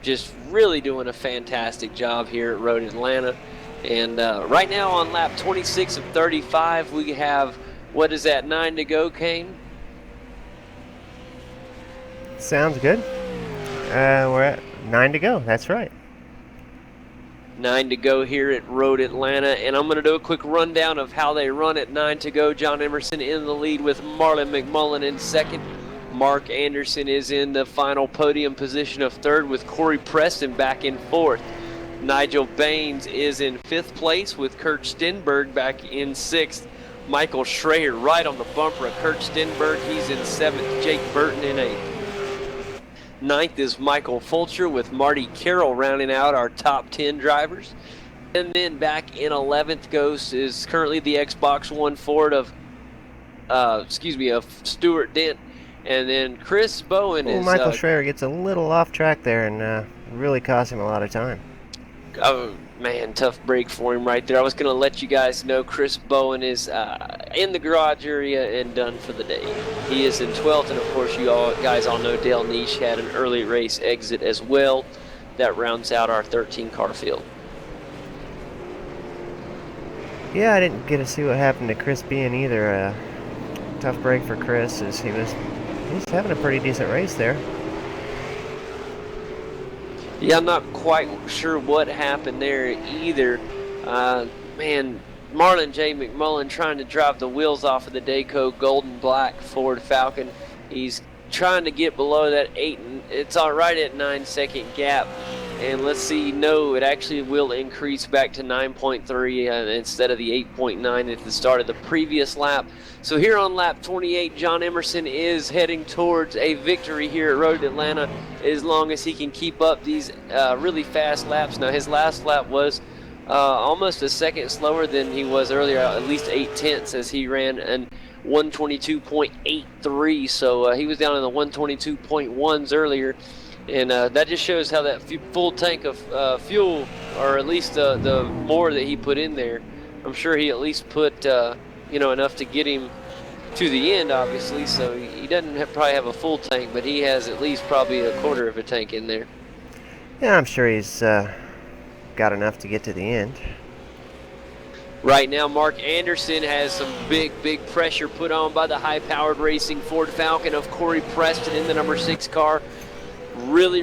just really doing a fantastic job here at Road Atlanta. And right now on lap 26 of 35, we have, what is that, 9 to go, Kane? Sounds good. We're at 9 to go. That's right. 9 to go here at Road Atlanta, and I'm going to do a quick rundown of how they run at 9 to go. John Emerson in the lead with Marlon McMullen in second. Mark Anderson is in the final podium position of third with Corey Preston back in fourth. Nigel Baines is in fifth place with Kurt Stenberg back in sixth. Michael Schrader right on the bumper of Kurt Stenberg. He's in seventh. Jake Burton in eighth. Ninth is Michael Fulcher with Marty Carroll rounding out our top 10 drivers. And then back in 11th is currently the Xbox One Ford of Stuart Dent. And then Chris Bowen is... Michael Schrader gets a little off track there and really cost him a lot of time. Oh, man, tough break for him right there. I was going to let you guys know Chris Bowen is in the garage area and done for the day. He is in 12th, and of course you guys all know Dale Niche had an early race exit as well. That rounds out our 13-car field. Yeah, I didn't get to see what happened to Chris Bean either. Tough break for Chris as he's having a pretty decent race there. Yeah, I'm not quite sure what happened there either. Man, Marlon J. McMullen trying to drive the wheels off of the Dayco Golden Black Ford Falcon. He's trying to get below that 8, and it's all right at 9-second gap. And let's see, no, it actually will increase back to 9.3 instead of the 8.9 at the start of the previous lap. So here on lap 28, John Emerson is heading towards a victory here at Road Atlanta as long as he can keep up these really fast laps. Now, his last lap was almost a second slower than he was earlier, at least 8/10 as he ran an 122.83. So he was down in the 122.1s earlier. And that just shows how that full tank of fuel, or at least the more that he put in there, I'm sure he at least put enough to get him to the end, obviously. So he doesn't probably have a full tank, but he has at least probably a quarter of a tank in there. Yeah, I'm sure he's got enough to get to the end. Right now, Mark Anderson has some big pressure put on by the high-powered racing Ford Falcon of Corey Preston in the number 6 car. Really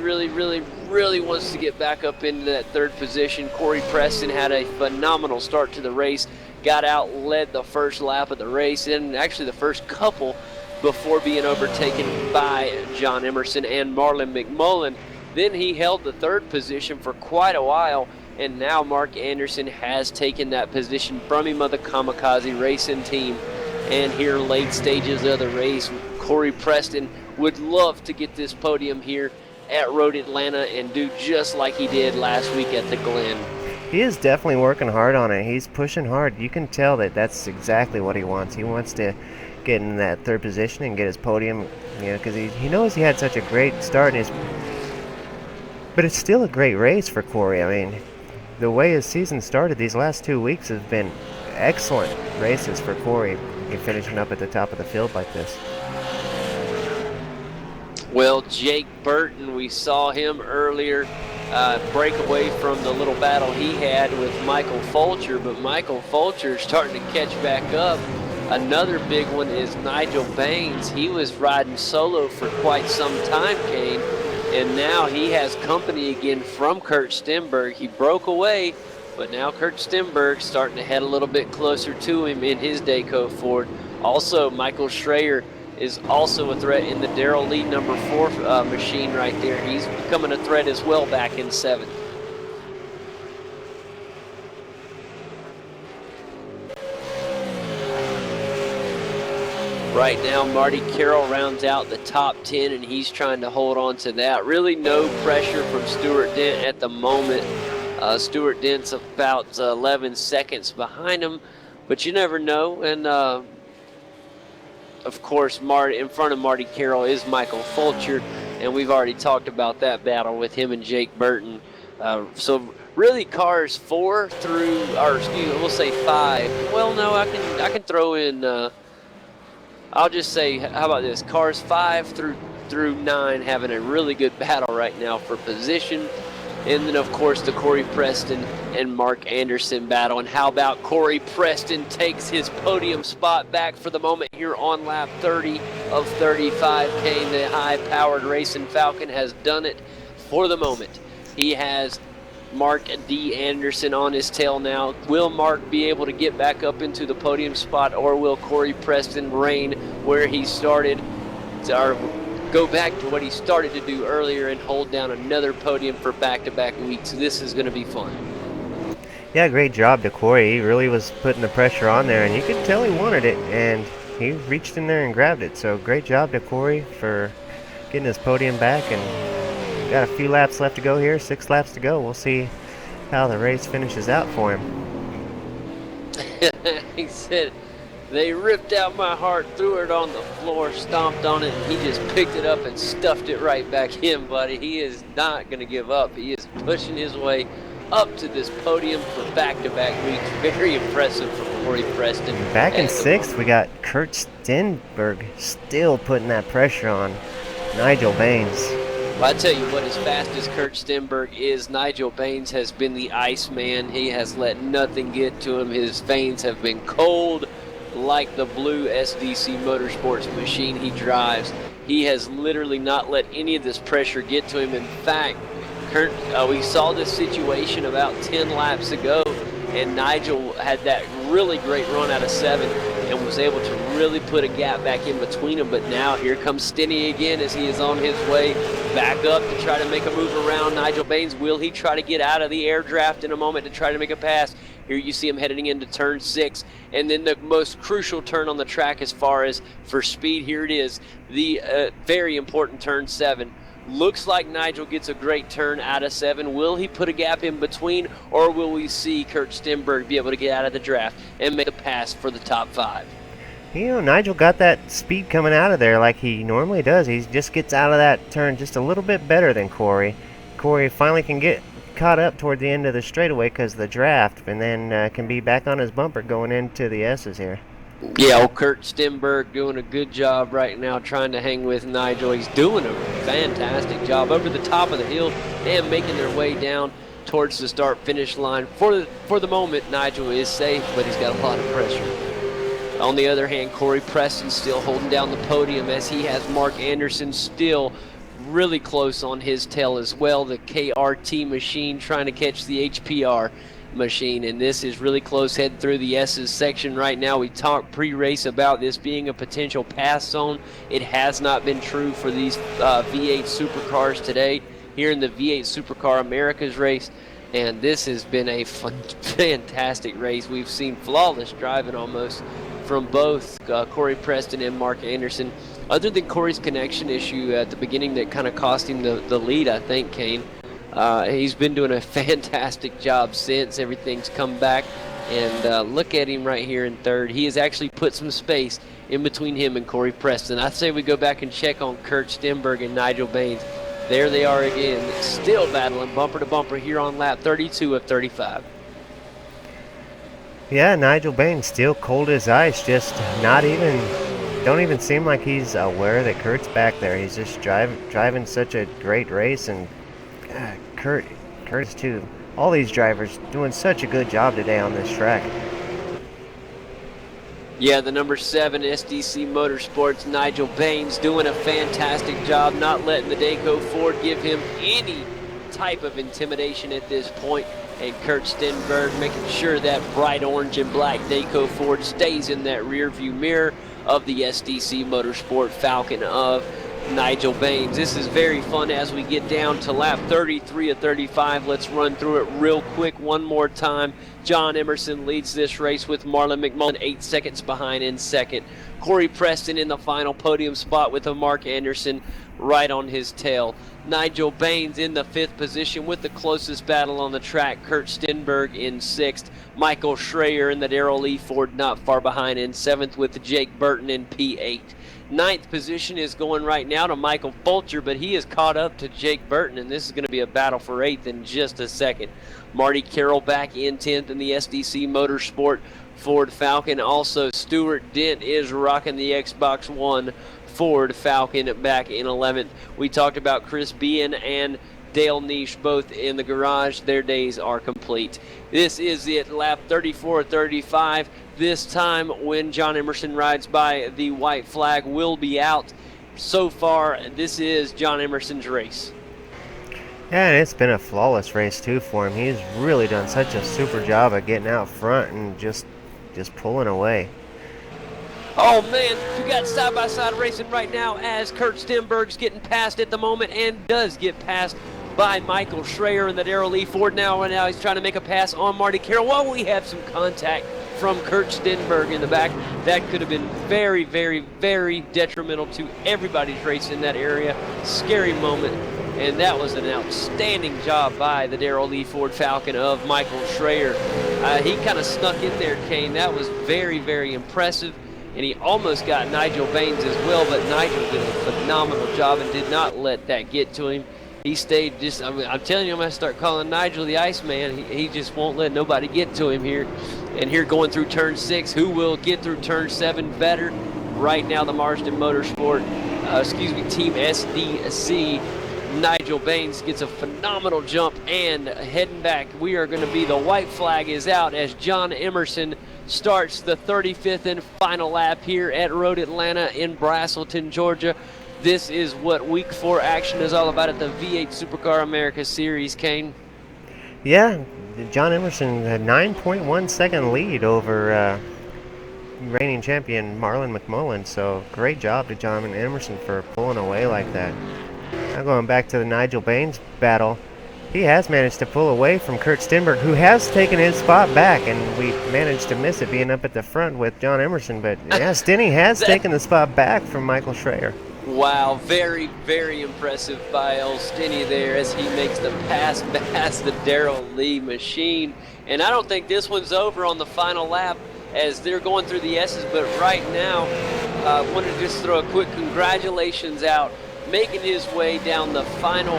wants to get back up into that third position. Corey Preston had a phenomenal start to the race, got out, led the first lap of the race, and actually the first couple before being overtaken by John Emerson and Marlon McMullen. Then he held the third position for quite a while, and now Mark Anderson has taken that position from him of the Kamikaze Racing team. And here late stages of the race, Corey Preston would love to get this podium here at Road Atlanta and do just like he did last week at the Glen. He is definitely working hard on it. He's pushing hard. You can tell that that's exactly what he wants. He wants to get in that third position and get his podium, because he knows he had such a great start. But it's still a great race for Corey. I mean, the way his season started, these last 2 weeks have been excellent races for Corey. You're finishing up at the top of the field like this. Well, Jake Burton, we saw him earlier break away from the little battle he had with Michael Fulcher, but Michael Fulcher starting to catch back up. Another big one is Nigel Baines. He was riding solo for quite some time, Kane, and now he has company again from Kurt Stenberg. He broke away, but now Kurt Stenberg starting to head a little bit closer to him in his Dayco Ford. Also, Michael Schrader is also a threat in the Darrell Lee number 4 machine right there. He's becoming a threat as well back in 7th. Right now, Marty Carroll rounds out the top 10, and he's trying to hold on to that. Really no pressure from Stuart Dent at the moment. Stuart Dent's about 11 seconds behind him, but you never know. And of course, in front of Marty Carroll is Michael Fulcher, and we've already talked about that battle with him and Jake Burton. So really cars 4 through, or excuse me, we'll say 5. Well, no, I can throw in. I'll just say, how about this? Cars 5 through 9 having a really good battle right now for position. And then, of course, the Corey Preston and Mark Anderson battle. And how about Corey Preston takes his podium spot back for the moment here on lap 30 of 35. Kane, the high-powered racing Falcon, has done it for the moment. He has Mark D. Anderson on his tail now. Will Mark be able to get back up into the podium spot, or will Corey Preston reign where he started, or go back to what he started to do earlier and hold down another podium for back-to-back weeks? This is going to be fun. Yeah, great job to Corey. He really was putting the pressure on there, and you could tell he wanted it, and he reached in there and grabbed it. So great job to Corey for getting his podium back, and got a few laps left to go here, 6 laps to go. We'll see how the race finishes out for him. He said, they ripped out my heart, threw it on the floor, stomped on it, and he just picked it up and stuffed it right back in, buddy. He is not going to give up. He is pushing his way up to this podium for back-to-back weeks. Very impressive for Corey Preston. Back in 6th, we got Kurt Stenberg still putting that pressure on Nigel Baines. Well, I tell you what, as fast as Kurt Stenberg is, Nigel Baines has been the Iceman. He has let nothing get to him. His veins have been cold like the blue SDC Motorsports machine he drives. He has literally not let any of this pressure get to him. In fact, Kurt, we saw this situation about 10 laps ago, and Nigel had that really great run out of 7 and was able to really put a gap back in between them. But now here comes Stenny again as he is on his way back up to try to make a move around Nigel Baines. Will he try to get out of the air draft in a moment to try to make a pass? Here you see him heading into turn 6, and then the most crucial turn on the track as far as for speed. Here it is, the very important turn 7. Looks like Nigel gets a great turn out of 7. Will he put a gap in between, or will we see Kurt Stenberg be able to get out of the draft and make a pass for the top 5? You know, Nigel got that speed coming out of there like he normally does. He just gets out of that turn just a little bit better than Corey. Corey finally can get caught up toward the end of the straightaway because of the draft, and then can be back on his bumper going into the S's here. Yeah, old Kurt Stenberg doing a good job right now trying to hang with Nigel. He's doing a fantastic job over the top of the hill and making their way down towards the start-finish line. For the moment, Nigel is safe, but he's got a lot of pressure. On the other hand, Corey Preston still holding down the podium as he has Mark Anderson still really close on his tail as well. The KRT machine trying to catch the HPR machine, and this is really close heading through the S's section right now. We talked pre-race about this being a potential pass zone. It has not been true for these V8 supercars today here in the V8 Supercar Americas race, and this has been a fantastic race. We've seen flawless driving almost from both Corey Preston and Mark Anderson, other than Corey's connection issue at the beginning that kind of cost him the lead, I think, Kane. He's been doing a fantastic job since everything's come back, and look at him right here in 3rd. He has actually put some space in between him and Corey Preston. I say we go back and check on Kurt Stenberg and Nigel Baines. There they are again, still battling bumper to bumper here on lap 32 of 35. Yeah, Nigel Baines still cold as ice, just don't even seem like he's aware that Kurt's back there. He's just driving such a great race, and Kurt is too. All these drivers doing such a good job today on this track. Yeah, the number 7 SDC Motorsports, Nigel Baines, doing a fantastic job, not letting the Dayco Ford give him any type of intimidation at this point. And Kurt Stenberg making sure that bright orange and black Dayco Ford stays in that rear view mirror of the SDC Motorsport Falcon of Nigel Baines. This is very fun as we get down to lap 33 of 35. Let's run through it real quick one more time. John Emerson leads this race with Marlon McMullen 8 seconds behind in 2nd. Corey Preston in the final podium spot with a Mark Anderson. right on his tail. Nigel Baines in the 5th position with the closest battle on the track. Kurt Stenberg in 6th. Michael Schreier in the Darrell Lee Ford not far behind in 7th with Jake Burton in P8. 9th position is going right now to Michael Fulcher, but he is caught up to Jake Burton, and this is going to be a battle for 8th in just a second. Marty Carroll back in 10th in the SDC Motorsport Ford Falcon. Also, Stuart Dent is rocking the Xbox One Ford Falcon back in 11th. We talked about Chris Bean and Dale Niche both in the garage. Their days are complete. This is it, lap 34-35. This time when John Emerson rides by, the white flag will be out. So far, this is John Emerson's race. Yeah, and it's been a flawless race too for him. He's really done such a super job of getting out front and just pulling away. Oh man, we got side-by-side racing right now as Kurt Stenberg's getting passed at the moment and does get passed by Michael Schreier in the Darrell Lee Ford now. And now he's trying to make a pass on Marty Carroll. Well, we have some contact from Kurt Stenberg in the back. That could have been very, very, very detrimental to everybody's race in that area. Scary moment. And that was an outstanding job by the Darrell Lee Ford Falcon of Michael Schreier. He kind of snuck in there, Kane. That was very, very impressive. And he almost got Nigel Baines as well, but Nigel did a phenomenal job and did not let that get to him. He stayed just, I'm telling you, I'm going to start calling Nigel the Iceman. He just won't let nobody get to him here. And here going through turn 6, who will get through turn 7 better? Right now, the Marsden Motorsport, Team SDC, Nigel Baines gets a phenomenal jump, and heading back, we are going to be, the white flag is out as John Emerson starts the 35th and final lap here at Road Atlanta in Braselton, Georgia. This is what week 4 action is all about at the V8 Supercar America Series, Kane. Yeah, John Emerson had 9.1 second lead over reigning champion Marlon McMullen, so great job to John Emerson for pulling away like that. Now going back to the Nigel Baines battle, he has managed to pull away from Kurt Stenberg, who has taken his spot back, and we managed to miss it being up at the front with John Emerson, but yeah, Stenny has taken the spot back from Michael Schreier. Wow, very, very impressive by old Stenny there as he makes the pass past the Darrell Lee machine. And I don't think this one's over on the final lap as they're going through the S's, but right now, I wanted to just throw a quick congratulations out, making his way down the final.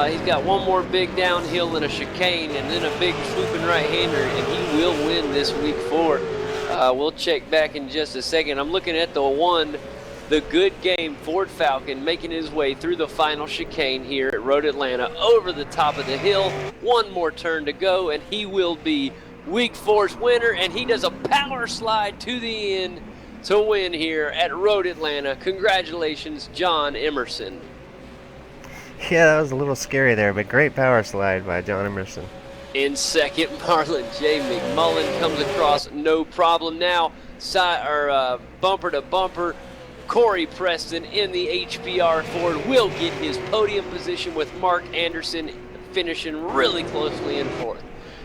He's got one more big downhill and a chicane, and then a big swooping right-hander, and he will win this week 4. We'll check back in just a second. I'm looking at the good game Ford Falcon making his way through the final chicane here at Road Atlanta over the top of the hill. One more turn to go, and he will be week 4's winner, and he does a power slide to the end to win here at Road Atlanta. Congratulations, John Emerson. Yeah, that was a little scary there, but great power slide by John Emerson. In second, Marlon J. McMullen comes across no problem now. Bumper to bumper, Corey Preston in the HPR Ford will get his podium position with Mark Anderson finishing really closely in 4th.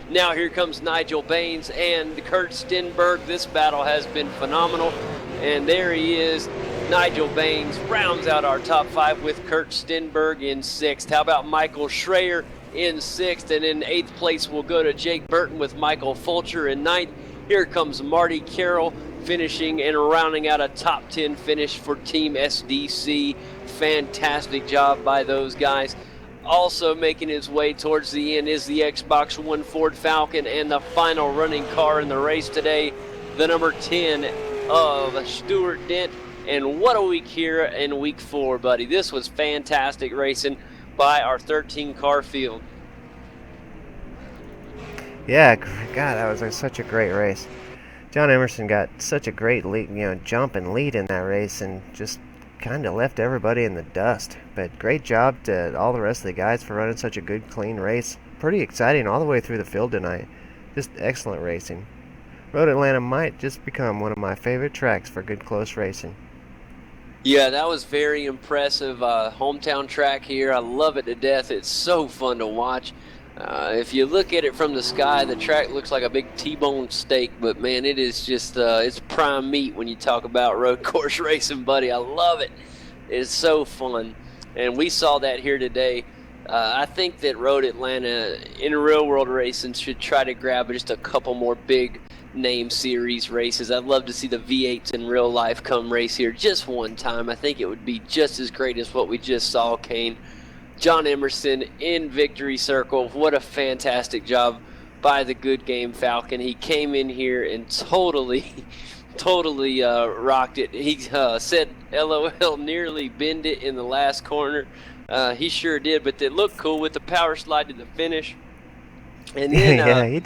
Now here comes Nigel Baines and Kurt Stenberg. This battle has been phenomenal. And there he is. Nigel Baines rounds out our top 5 with Kurt Stenberg in 6th. How about Michael Schreier in 6th? And in 8th place will go to Jake Burton with Michael Fulcher in 9th. Here comes Marty Carroll finishing and rounding out a top 10 finish for Team SDC. Fantastic job by those guys. Also making his way towards the end is the Xbox One Ford Falcon, and the final running car in the race today, the number 10 of Stuart Dent. And what a week here in week 4, buddy. This was fantastic racing by our 13 car field. Yeah, God, that was such a great race. John Emerson got such a great lead, jump and lead in that race, and just kind of left everybody in the dust. But great job to all the rest of the guys for running such a good, clean race. Pretty exciting all the way through the field tonight. Just excellent racing. Road Atlanta might just become one of my favorite tracks for good, close racing. Yeah, that was very impressive. Hometown track here. I love it to death. It's so fun to watch. If you look at it from the sky, the track looks like a big T-bone steak, but man, it is just, it's prime meat when you talk about road course racing, buddy. I love it. is so fun, and we saw that here today. I think that Road Atlanta in real world racing should try to grab just a couple more big name series races. I'd love to see the V8s in real life come race here just one time. I think it would be just as great as what we just saw, Kane. John Emerson in victory circle. What a fantastic job by the Good Game Falcon. He came in here and totally rocked it. He said LOL, nearly bend it in the last corner. He sure did, but it looked cool with the power slide to the finish. And then, yeah, he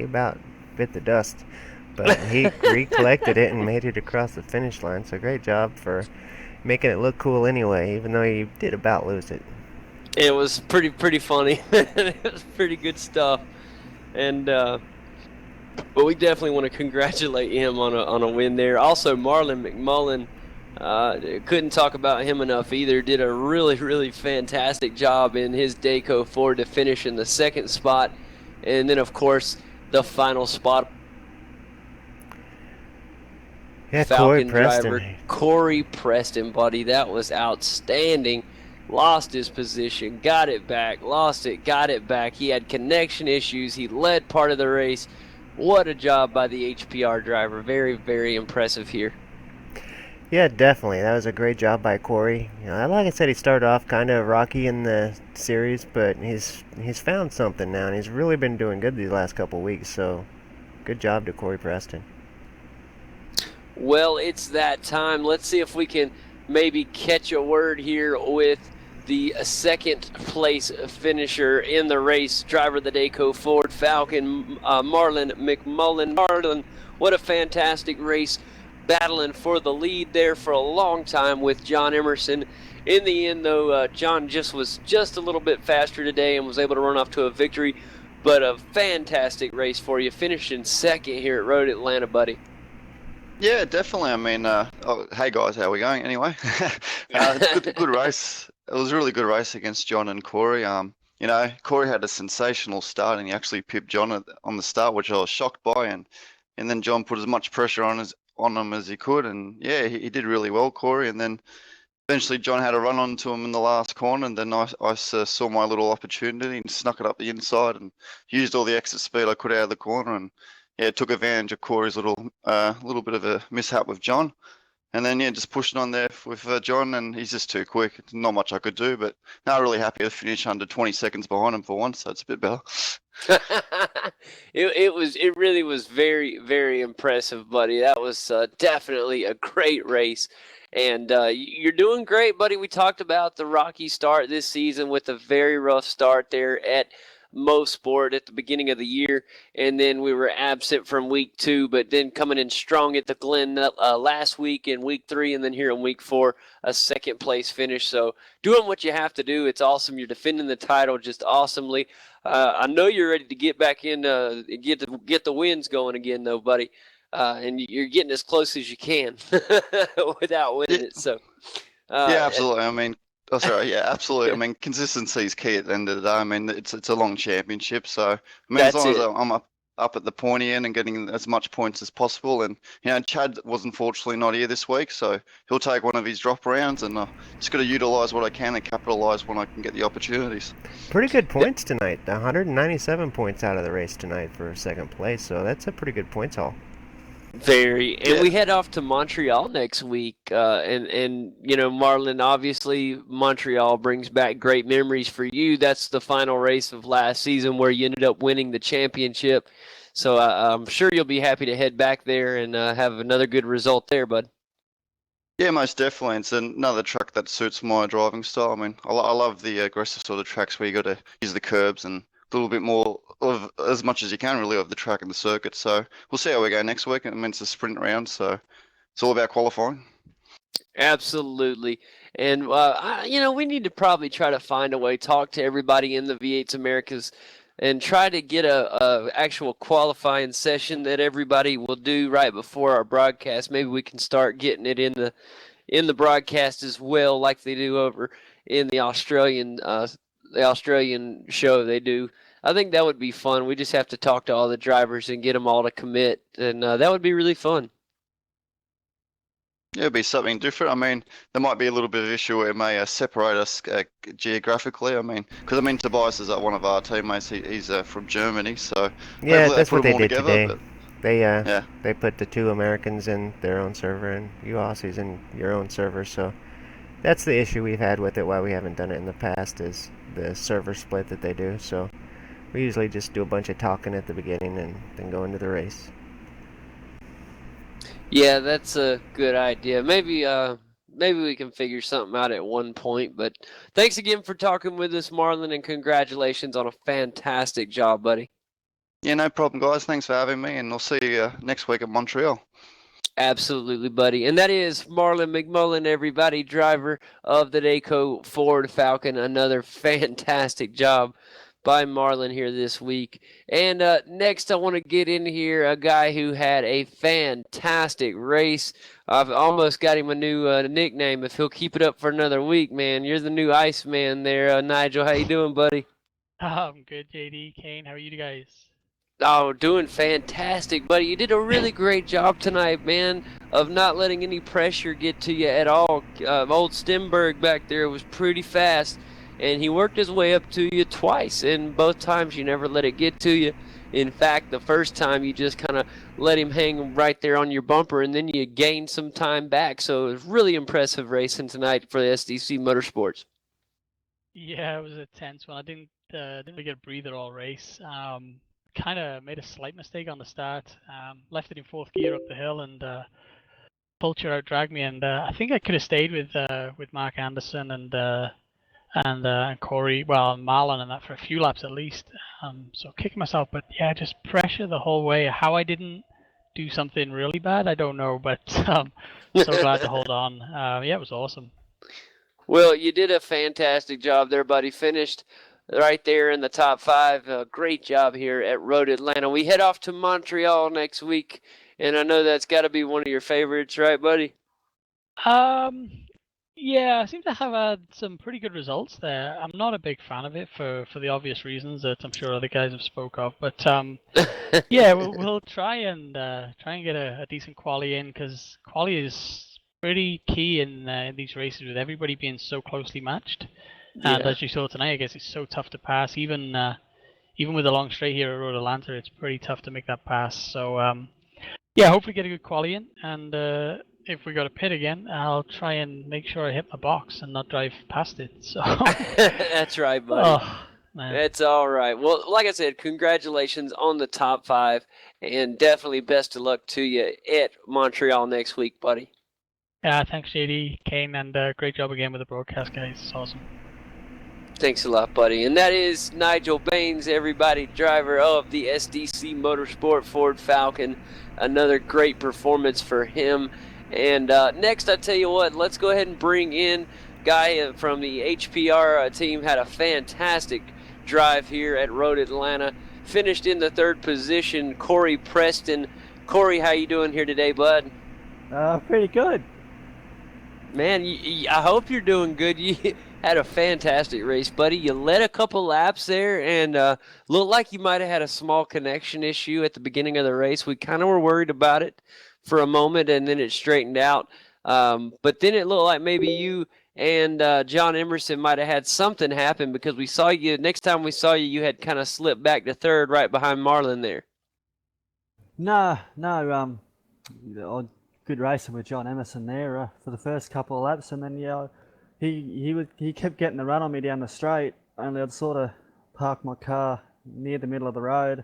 about bit the dust, but he recollected it and made it across the finish line. So great job for making it look cool anyway, even though he did about lose it. It was pretty funny. It was pretty good stuff, and but we definitely want to congratulate him on a win there. Also, Marlon McMullen, couldn't talk about him enough either. Did a really fantastic job in his Dayco Ford to finish in the second spot, and then of course the final spot. Yeah, Falcon driver Corey Preston, buddy, that was outstanding. Lost his position, got it back, lost it, got it back. He had connection issues. He led part of the race. What a job by the HPR driver. Very impressive here. Yeah, definitely. That was a great job by Corey. Like I said, he started off kind of rocky in the series, but he's found something now, and he's really been doing good these last couple weeks. So, good job to Corey Preston. Well, it's that time. Let's see if we can maybe catch a word here with the second place finisher in the race, driver of the Dayco Ford Falcon, Marlon McMullen. Marlon, what a fantastic race, battling for the lead there for a long time with John Emerson. In the end, though, John was just a little bit faster today and was able to run off to a victory, but a fantastic race for you, finishing second here at Road Atlanta, buddy. Yeah, definitely. I mean, hey guys, how are we going anyway? Good race. It was a really good race against John and Corey. Corey had a sensational start and he actually pipped John on the start, which I was shocked by. And then John put as much pressure on him as he could. And yeah, he did really well, Corey. And then eventually John had a run onto him in the last corner. And then I saw my little opportunity and snuck it up the inside and used all the exit speed I could out of the corner. And yeah, took advantage of Corey's little bit of a mishap with John. And then, just pushing on there with John, and he's just too quick. Not much I could do, but now really happy to finish under 20 seconds behind him for once, so it's a bit better. It really was very impressive, buddy. That was definitely a great race. And you're doing great, buddy. We talked about the rocky start this season with a very rough start there at Mosport at the beginning of the year, and then we were absent from week 2, but then coming in strong at the Glen last week in week 3, and then here in week 4, a second place finish. So doing what you have to do. It's awesome. You're defending the title just awesomely. I know you're ready to get back in, get the wins going again, though, buddy. And you're getting as close as you can without winning it. So yeah, absolutely. I mean, oh, sorry. Yeah, absolutely. I mean, consistency is key at the end of the day. I mean, it's a long championship, so I mean, as long as I'm up at the pointy end and getting as much points as possible, and Chad was unfortunately not here this week, so he'll take one of his drop rounds, and just got to utilise what I can and capitalise when I can get the opportunities. Pretty good points tonight. 197 points out of the race tonight for second place, so that's a pretty good points haul. And we head off to Montreal next week, and Marlon, obviously Montreal brings back great memories for you. That's the final race of last season where you ended up winning the championship, so I'm sure you'll be happy to head back there and have another good result there, bud. Yeah, most definitely. It's another track that suits my driving style. I mean, I love the aggressive sort of tracks where you got to use the curbs and a little bit more of as much as you can really of the track and the circuit. So we'll see how we go next week. I mean, it's a sprint round, so it's all about qualifying. Absolutely. And we need to probably try to find a way, talk to everybody in the V8 Americas and try to get a actual qualifying session that everybody will do right before our broadcast. Maybe we can start getting it in the broadcast as well, like they do over in the Australian show they do. I think that would be fun. We just have to talk to all the drivers and get them all to commit, and that would be really fun. Yeah, it'd be something different. I mean, there might be a little bit of issue where it may separate us geographically. I mean, because Tobias is one of our teammates. He's from Germany, so Yeah, hopefully they that's put what them they all did together. today. But They yeah, they put the two Americans in their own server and you Aussies in your own server. So that's the issue we've had with it. Why we haven't done it in the past is the server split that they do. So we usually just do a bunch of talking at the beginning and then go into the race. Yeah, that's a good idea. Maybe we can figure something out at one point. But thanks again for talking with us, Marlon, and congratulations on a fantastic job, buddy. yeah, no problem, guys. Thanks for having me, and I'll see you next week at Montreal. Absolutely, buddy. And that is Marlon McMullen, everybody, driver of the Dayco Ford Falcon. Another fantastic job by Marlon here this week. And next, I want to get in here a guy who had a fantastic race. I've almost got him a new nickname. If he'll keep it up for another week, man, you're the new Iceman there, Nigel. How you doing, buddy? I'm good, JD. Kane, how are you guys? Oh, doing fantastic, buddy. You did a really great job tonight, man, of not letting any pressure get to you at all. Old Stenberg back there was pretty fast, and he worked his way up to you twice, and both times you never let it get to you. In fact, the first time you just kind of let him hang right there on your bumper, and then you gained some time back. So it was really impressive racing tonight for the SDC Motorsports. Yeah, it was a tense one. I didn't really get a breather all race. Kind of made a slight mistake on the start. Left it in fourth gear up the hill, and Pulcher out dragged me. And I think I could have stayed with Mark Anderson and Corey, well, Marlon and that for a few laps at least. So kicking myself, but yeah, just pressure the whole way. How I didn't do something really bad, I don't know, but so glad to hold on. Yeah, it was awesome. Well, you did a fantastic job there, buddy. Finished right there in the top 5. Great job here at Road Atlanta. We head off to Montreal next week, and I know that's got to be one of your favorites, right, buddy? Yeah, I seem to have had some pretty good results there. I'm not a big fan of it for the obvious reasons that I'm sure other guys have spoke of, but yeah, we'll try and get a decent quali in because quali is pretty key in these races with everybody being so closely matched. And as you saw tonight, I guess it's so tough to pass. Even with a long straight here at Road Atlanta, it's pretty tough to make that pass. So yeah, hopefully get a good quali in, and if we go to pit again, I'll try and make sure I hit my box and not drive past it. So That's right, buddy. Oh, man. It's all right. Well, like I said, congratulations on the top 5, and definitely best of luck to you at Montreal next week, buddy. Yeah, thanks, JD, Kane, and great job again with the broadcast, guys. It's awesome. Thanks a lot, buddy. And that is Nigel Baines, everybody, driver of the SDC Motorsport Ford Falcon. Another great performance for him. And next, I tell you what, let's go ahead and bring in guy from the HPR team. Had a fantastic drive here at Road Atlanta. Finished in the 3rd position, Corey Preston. Corey, how you doing here today, bud? Pretty good. Man, I hope you're doing good. You had a fantastic race, buddy. You led a couple laps there and looked like you might have had a small connection issue at the beginning of the race. We kind of were worried about it for a moment, and then it straightened out. But then it looked like maybe you and John Emerson might have had something happen because we saw you, next time we saw you, you had kind of slipped back to 3rd right behind Marlon there. No, good racing with John Emerson there for the first couple of laps, and then he kept getting the run on me down the straight. Only I'd sort of park my car near the middle of the road,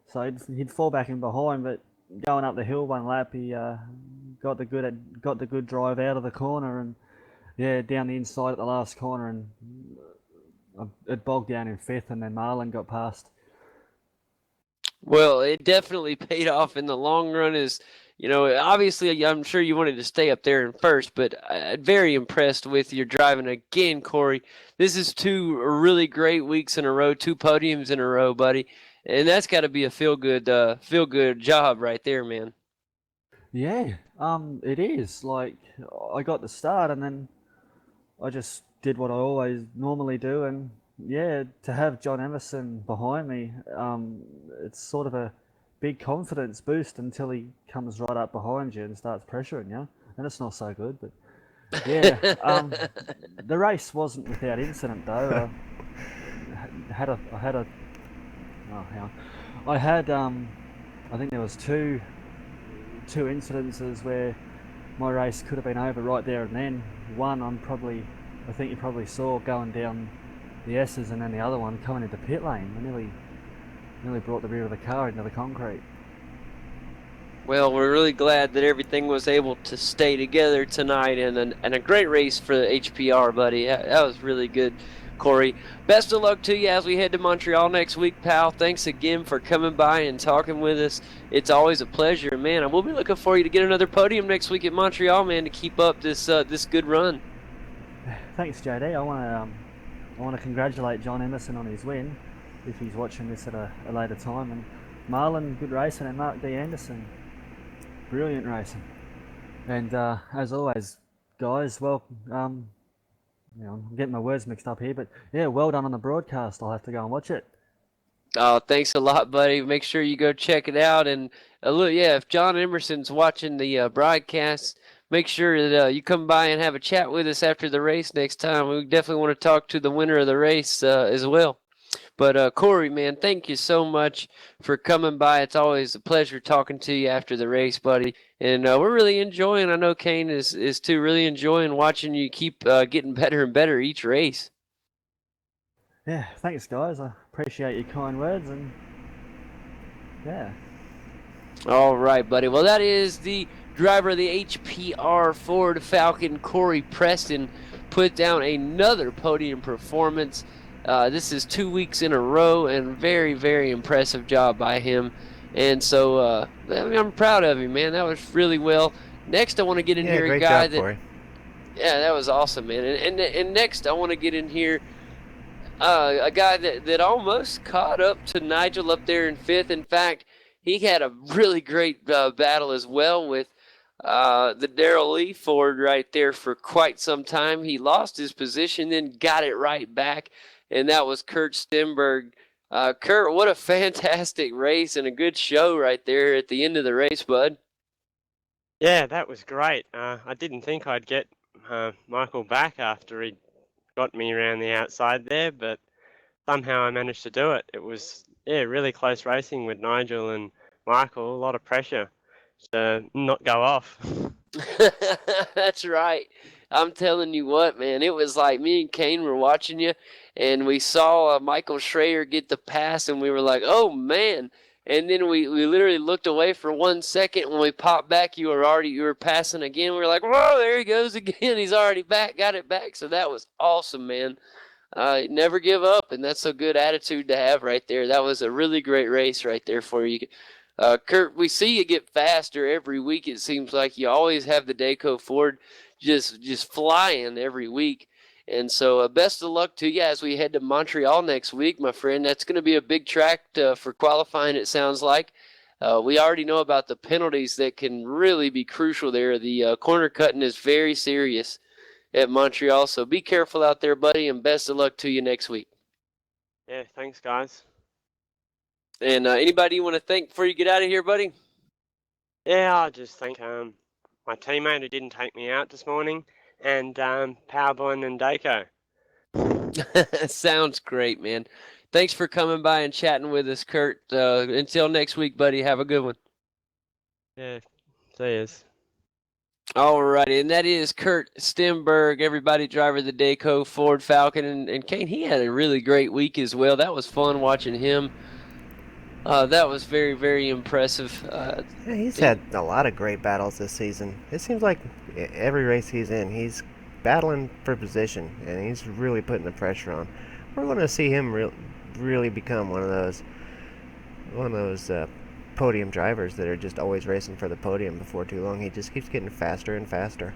so he'd fall back in behind. But going up the hill one lap, he got the good drive out of the corner and down the inside at the last corner, and it bogged down in 5th, and then Marlon got past. Well, it definitely paid off in the long run. Obviously, I'm sure you wanted to stay up there in 1st, but I'm very impressed with your driving again, Corey. This is 2 really great weeks in a row, 2 podiums in a row, buddy, and that's got to be a feel good job right there, man. Yeah, it is. Like, I got the start, and then I just did what I always normally do, and yeah, to have John Emerson behind me, it's sort of a big confidence boost until he comes right up behind you and starts pressuring you. then it's not so good. But yeah, the race wasn't without incident though. I had oh, hang on. I had I think there was two incidences where my race could have been over right there and then. One I think you probably saw going down the S's, and then the other one coming into pit lane. I nearly brought the rear of the car into the concrete. Well, we're really glad that everything was able to stay together tonight, and a great race for the HPR, buddy. That was really good, Corey. Best of luck to you as we head to Montreal next week, pal. Thanks again for coming by and talking with us. It's always a pleasure, man. And we'll be looking for you to get another podium next week at Montreal, man, to keep up this good run. Thanks, JD. I want to congratulate John Emerson on his win, if he's watching this at a later time. And Marlon, good racing, and Mark D. Anderson, brilliant racing. And as always, guys, well, I'm getting my words mixed up here, but yeah, well done on the broadcast. I'll have to go and watch it. Oh, thanks a lot, buddy. Make sure you go check it out. And look, yeah, if John Emerson's watching the broadcast, make sure that you come by and have a chat with us after the race next time. We definitely want to talk to the winner of the race as well. But Corey, man, thank you so much for coming by. It's always a pleasure talking to you after the race, buddy. And we're really enjoying, I know Kane is too, really enjoying watching you keep getting better and better each race. Yeah, thanks, guys. I appreciate your kind words, and yeah. All right, buddy. Well, that is the driver of the HPR Ford Falcon, Corey Preston, put down another podium performance. This is 2 weeks in a row, and very, very impressive job by him. And so I'm proud of him, man. That was really well. Next, I want to get in here great a guy job, Corey. Yeah, that was awesome, man. And next, I want to get in here a guy that almost caught up to Nigel up there in fifth. In fact, he had a really great battle as well with the Darrell Lee Ford right there for quite some time. He lost his position, then got it right back, and that was Kurt Stenberg. Kurt, what a fantastic race and a good show right there at the end of the race, bud. Yeah, that was great. I didn't think I'd get Michael back after he got me around the outside there, but somehow I managed to do it. It was, really close racing with Nigel and Michael, a lot of pressure to not go off. That's right. I'm telling you what, man, it was like me and Kane were watching you, and we saw Michael Schraer get the pass, and we were like, oh, man. And then we literally looked away for 1 second. When we popped back, you were passing again. We were like, whoa, there he goes again. He's already back, got it back. So that was awesome, man. Never give up, and that's a good attitude to have right there. That was a really great race right there for you. Kurt, we see you get faster every week. It seems like you always have the Dayco Ford just flying every week. And so best of luck to you as we head to Montreal next week, my friend. That's going to be a big track for qualifying, it sounds like. We already know about the penalties that can really be crucial there. The corner cutting is very serious at Montreal. So be careful out there, buddy, and best of luck to you next week. Yeah, thanks, guys. And anybody you want to thank before you get out of here, buddy? Yeah, I'll just thank my teammate who didn't take me out this morning, and Powerboy and Dayco. Sounds great, man. Thanks for coming by and chatting with us, Kurt. Until next week, buddy, have a good one. Yeah, see yous. All righty, and that is Kurt Stenberg, everybody, driver of the Dayco Ford Falcon. And Kane, he had a really great week as well. That was fun watching him. That was very, very impressive. Yeah, he's had a lot of great battles this season. It seems like every race he's in, he's battling for position, and he's really putting the pressure on. We're going to see him really become one of those podium drivers that are just always racing for the podium before too long. He just keeps getting faster and faster.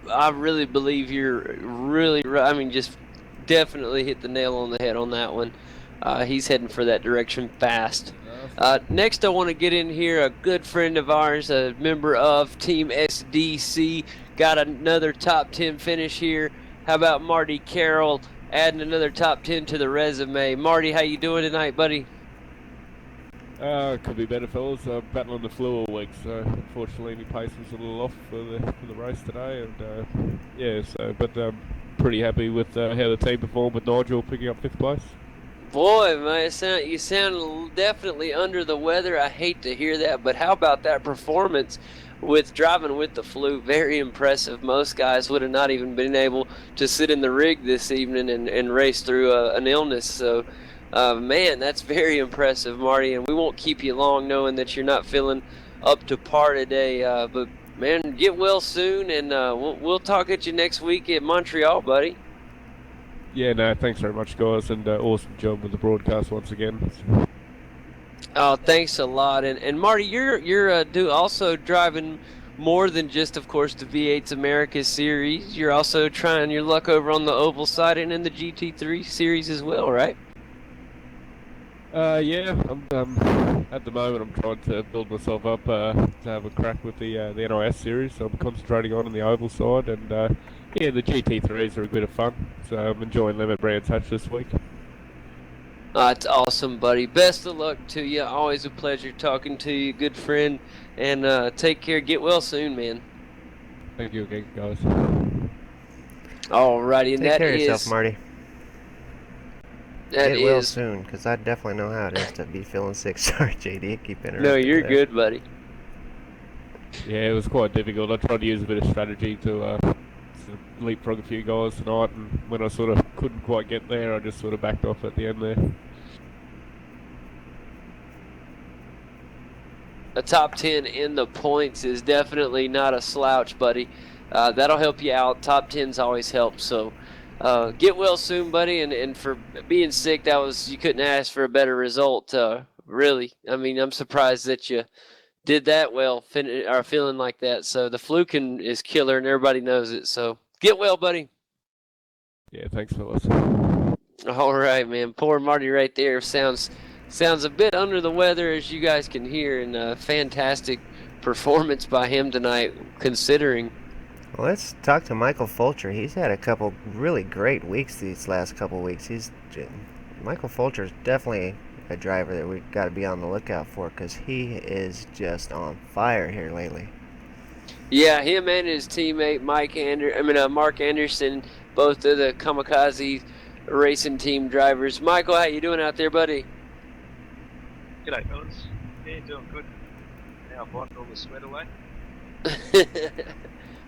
I really believe you're really right. I mean, just definitely hit the nail on the head on that one. He's heading for that direction fast. Next, I want to get in here a good friend of ours, a member of Team SDC, got another top 10 finish here. How about Marty Carroll adding another top 10 to the resume? Marty, how you doing tonight, buddy? Could be better, fellas. Battling the flu all week, so unfortunately my pace was a little off for the race today, and yeah. So, but pretty happy with how the team performed with Nigel picking up 5th place. Boy, man, you sound definitely under the weather. I hate to hear that, but how about that performance with driving with the flu? Very impressive. Most guys would have not even been able to sit in the rig this evening and race through an illness. So, man, that's very impressive, Marty. And we won't keep you long knowing that you're not feeling up to par today. But, man, get well soon, and we'll talk at you next week at Montreal, buddy. Yeah, no, thanks very much, guys, and awesome job with the broadcast once again. Oh, thanks a lot. And Marty, you're also driving more than just, of course, the V8's America Series. You're also trying your luck over on the oval side and in the GT3 Series as well, right? Yeah, I'm at the moment I'm trying to build myself up to have a crack with the NIS series. So I'm concentrating on the oval side, and yeah, the GT3s are a bit of fun. So I'm enjoying them at Brands Hatch this week. It's awesome, buddy. Best of luck to you. Always a pleasure talking to you, good friend. And take care. Get well soon, man. Thank you again, guys. Alrighty, and Take that care of is yourself, Marty. that Get well is. soon, because I definitely know how it is to be feeling sick. Sorry, JD, keep interrupting. No, you're there. good, buddy. Yeah, it was quite difficult. I tried to use a bit of strategy to sort of leapfrog a few guys tonight, and when I sort of couldn't quite get there, I just sort of backed off at the end there. A top 10 in the points is definitely not a slouch, buddy. That'll help you out. Top 10s always help. So get well soon, buddy. And for being sick, you couldn't ask for a better result. Really, I mean, I'm surprised that you did that well, or feeling like that. So the flu is killer, and everybody knows it. So get well, buddy. Yeah, thanks, fellas. All right, man. Poor Marty right there sounds a bit under the weather, as you guys can hear, and fantastic performance by him tonight, considering. Well, let's talk to Michael Fulcher. He's had a couple really great weeks these last couple weeks. Michael Fulcher is definitely a driver that we've got to be on the lookout for, because he is just on fire here lately. Yeah, him and his teammate Mark Anderson, both of the Kamikaze racing team drivers. Michael, how you doing out there, buddy? G'day, fellas. Yeah, doing good. Now I've wiped all the sweat away.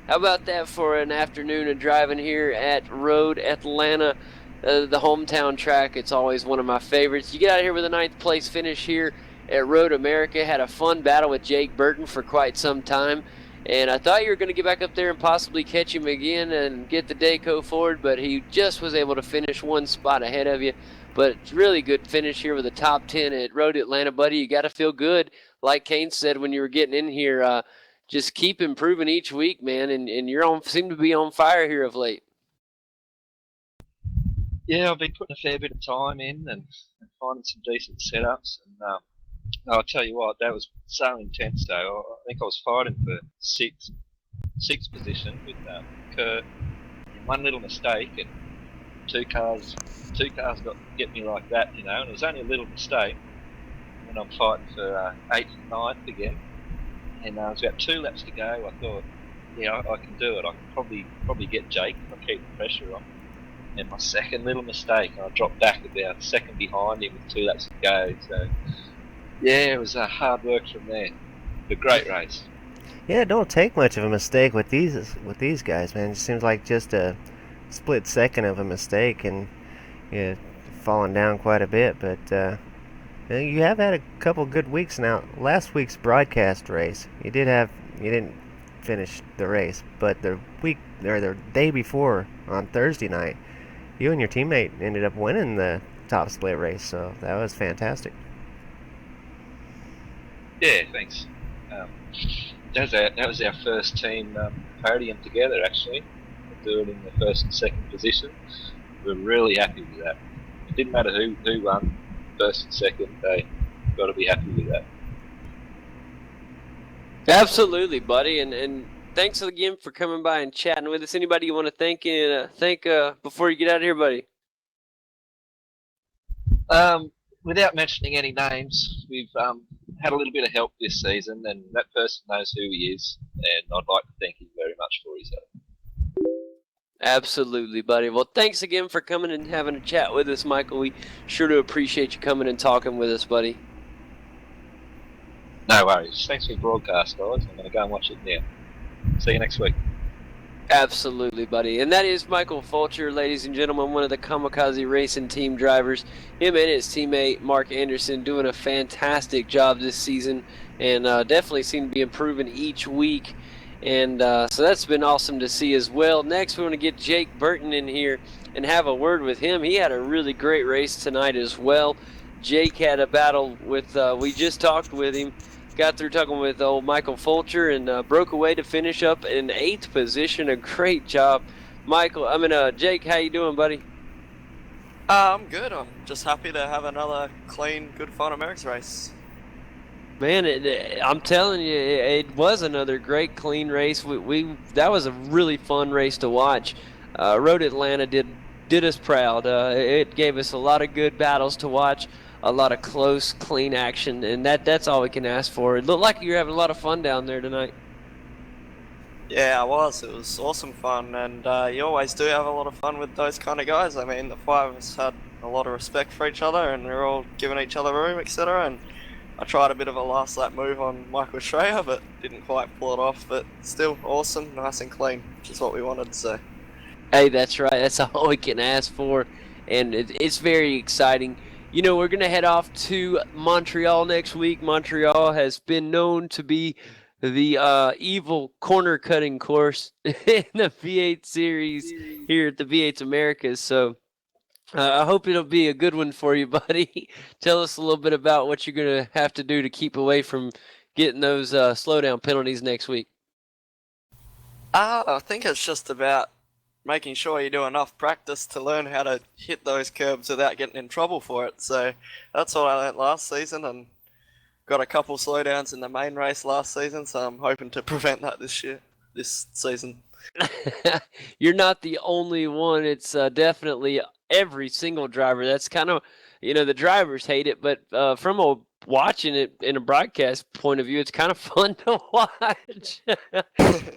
How about that for an afternoon of driving here at Road Atlanta, the hometown track? It's always one of my favorites. You get out of here with a 9th place finish here at Road America. Had a fun battle with Jake Burton for quite some time, and I thought you were going to get back up there and possibly catch him again and get the Dayco forward, but he just was able to finish one spot ahead of you. But it's really good finish here with a top 10 at Road Atlanta, buddy. You got to feel good, like Kane said when you were getting in here. Just keep improving each week, man, and seem to be on fire here of late. Yeah, I've been putting a fair bit of time in and finding some decent setups. And I'll tell you what, that was so intense though. I think I was fighting for sixth position with Kurt. One little mistake and two cars got get me like that, you know. And it was only a little mistake. And I'm fighting for 8th and 9th again. And it was about 2 laps to go. I thought, yeah, I can do it. I can probably get Jake if I keep the pressure on. And my second little mistake, I dropped back about a second behind him with 2 laps to go. So, yeah, it was hard work from there. But great race. Yeah, it don't take much of a mistake with these guys, man. It seems like just a split second of a mistake, and you're falling down quite a bit. But you have had a couple good weeks now. Last week's broadcast race, you didn't finish the race, but the day before on Thursday night, you and your teammate ended up winning the top split race, so that was fantastic. Yeah, thanks. That was our first team podium together, actually. Doing in the first and second position. We're really happy with that. It didn't matter who won first and second. They got to be happy with that. Absolutely, buddy, and thanks again for coming by and chatting with us. Anybody you want to thank before you get out of here, buddy? without mentioning any names, we've had a little bit of help this season, and that person knows who he is, and I'd like to thank him very much for his help. Absolutely, buddy. Well, thanks again for coming and having a chat with us, Michael. We sure do appreciate you coming and talking with us, buddy. No worries. Thanks for your broadcast, guys. I'm going to go and watch it now. See you next week. Absolutely, buddy. And that is Michael Fulcher, ladies and gentlemen, one of the Kamikaze Racing team drivers. Him and his teammate, Mark Anderson, doing a fantastic job this season, and definitely seem to be improving each week. And so that's been awesome to see as well. Next, we want to get Jake Burton in here and have a word with him. He had a really great race tonight as well. Jake had a battle with, we just talked with him, got through talking with old Michael Fulcher, and broke away to finish up in 8th position. A great job. Jake, how you doing, buddy? I'm good. I'm just happy to have another clean, good fun America's race. Man, I'm telling you, it was another great, clean race. That was a really fun race to watch. Road Atlanta did us proud. It gave us a lot of good battles to watch, a lot of close, clean action, and that's all we can ask for. It looked like you were having a lot of fun down there tonight. Yeah, I was. It was awesome fun, and you always do have a lot of fun with those kind of guys. I mean, the 5 of us had a lot of respect for each other, and we were all giving each other room, etc. And I tried a bit of a last lap move on Michael Schreier, but didn't quite pull it off. But still awesome, nice and clean, which is what we wanted. So. Hey, that's right. That's all we can ask for, and it's very exciting. You know, we're going to head off to Montreal next week. Montreal has been known to be the evil corner cutting course in the V8 series here at the V8 Americas. So I hope it'll be a good one for you, buddy. Tell us a little bit about what you're going to have to do to keep away from getting those slowdown penalties next week. I think it's just about making sure you do enough practice to learn how to hit those curbs without getting in trouble for it. So that's what I learned last season, and got a couple slowdowns in the main race last season, so I'm hoping to prevent that this season. You're not the only one. It's definitely every single driver. That's kind of, the drivers hate it, but from watching it in a broadcast point of view, it's kind of fun to watch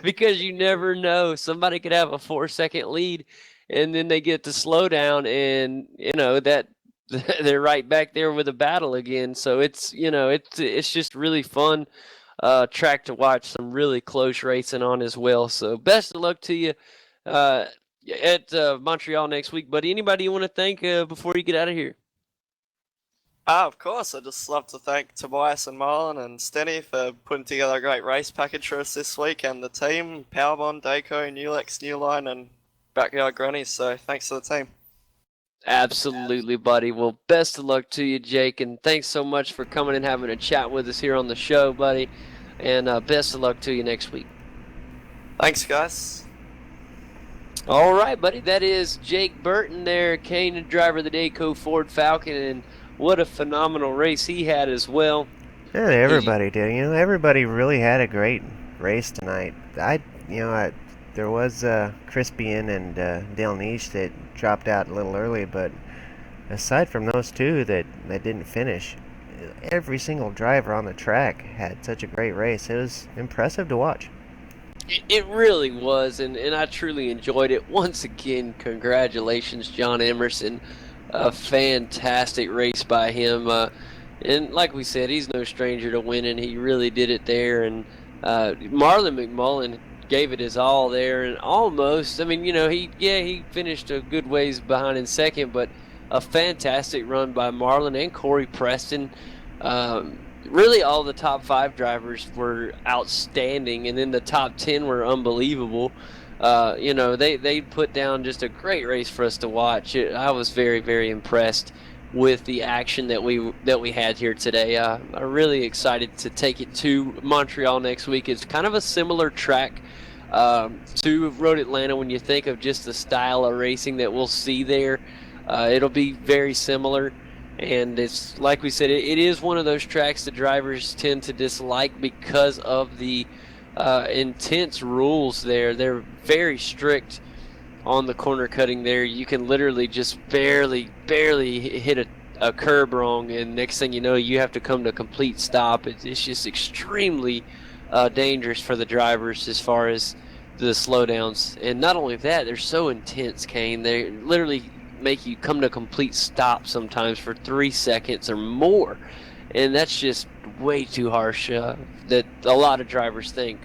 because you never know. Somebody could have a 4-second lead, and then they get to slow down, and that they're right back there with a battle again. So it's just really fun track to watch. Some really close racing on as well. So best of luck to you at Montreal next week, buddy. Anybody you want to thank before you get out of here? Of course, I'd just love to thank Tobias and Marlon and Stenny for putting together a great race package for us this week, and the team, Powerbond, Daco, Newlex, Newline, and Backyard Grannies. So thanks to the team. Absolutely, buddy. Well, best of luck to you, Jake, and thanks so much for coming and having a chat with us here on the show, buddy. And best of luck to you next week. Thanks, guys. All right, buddy. That is Jake Burton there, Kane, driver of the Daco Ford Falcon, and what a phenomenal race he had as well. Yeah, everybody did. Everybody really had a great race tonight. There was Crispian and Dale Niche that dropped out a little early, but aside from those two that didn't finish, every single driver on the track had such a great race. It was impressive to watch. It really was, and I truly enjoyed it. Once again, congratulations, John Emerson. A fantastic race by him. And like we said, he's no stranger to winning. He really did it there. And Marlon McMullen gave it his all there, and almost, he finished a good ways behind in second, but a fantastic run by Marlon and Corey Preston. Really all the top 5 drivers were outstanding, and then the top 10 were unbelievable. They put down just a great race for us to watch. I was very, very impressed with the action that we had here today. I'm really excited to take it to Montreal next week. It's kind of a similar track to Road Atlanta when you think of just the style of racing that we'll see there. It'll be very similar, and it's like we said, it is one of those tracks that drivers tend to dislike because of the intense rules there. They're very strict on the corner cutting there. You can literally just barely hit a a curb wrong, and next thing you know, you have to come to a complete stop. It's just extremely dangerous for the drivers as far as the slowdowns. And not only that, they're so intense, Kane. They literally make you come to a complete stop sometimes for 3 seconds or more, and that's just way too harsh that a lot of drivers think.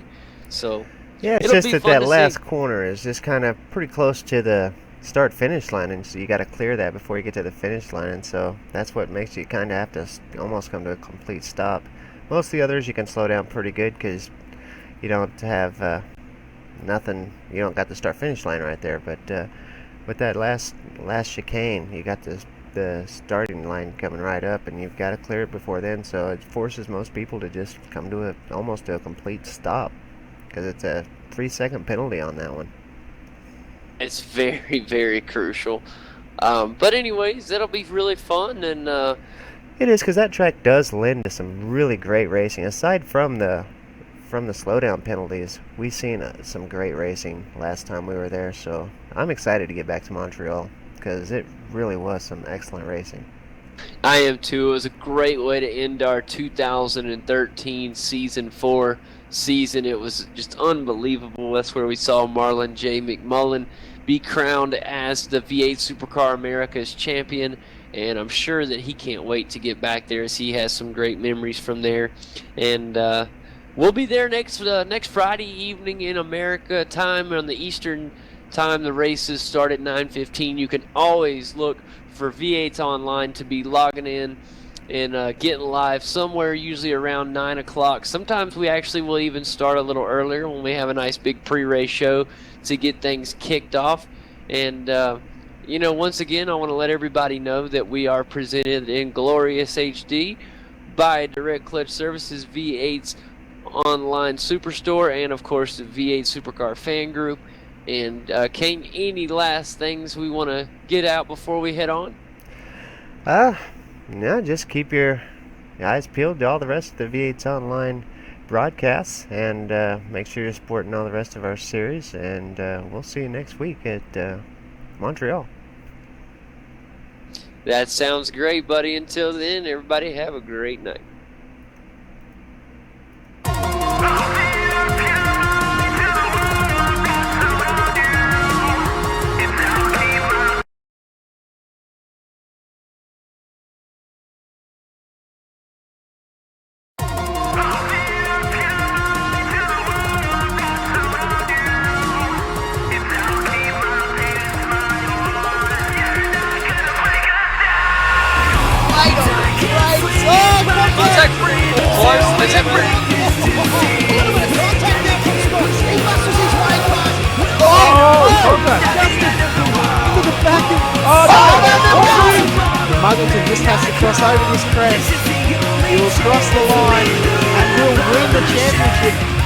So yeah, it's just that last corner is just kind of pretty close to the start-finish line, and so you got to clear that before you get to the finish line, and so that's what makes you kind of have to almost come to a complete stop. Most of the others you can slow down pretty good because you don't have nothing. You don't got the start-finish line right there, but with that last chicane, you got the starting line coming right up, and you've got to clear it before then, so it forces most people to just come to almost to a complete stop because it's a 3-second penalty on that one. It's very, very crucial. But anyways, that'll be really fun, and it is, because that track does lend to some really great racing. Aside from the slowdown penalties, we've seen some great racing last time we were there, so I'm excited to get back to Montreal because it really was some excellent racing. I am too. It was a great way to end our 2013 Season 4 season. It was just unbelievable. That's where we saw Marlon J. McMullen be crowned as the V8 Supercar America's champion, and I'm sure that he can't wait to get back there as he has some great memories from there. And we'll be there next Friday evening in America time on the Eastern time. The races start at 9:15. You can always look for V8s online to be logging in and getting live somewhere usually around 9 o'clock. Sometimes we actually will even start a little earlier when we have a nice big pre-race show to get things kicked off. And once again, I want to let everybody know that we are presented in glorious HD by Direct Clutch Services, V8's online superstore, and of course the V8 Supercar fan group. And Kane, any last things we want to get out before we head on? No, just keep your eyes peeled to all the rest of the V8's online broadcasts, and make sure you're supporting all the rest of our series, and we'll see you next week at Montreal. That sounds great, buddy. Until then, everybody have a great night. Contact free! Boys, contact free! Muggleton just has to cross over this crest. He will cross the line and will win the championship.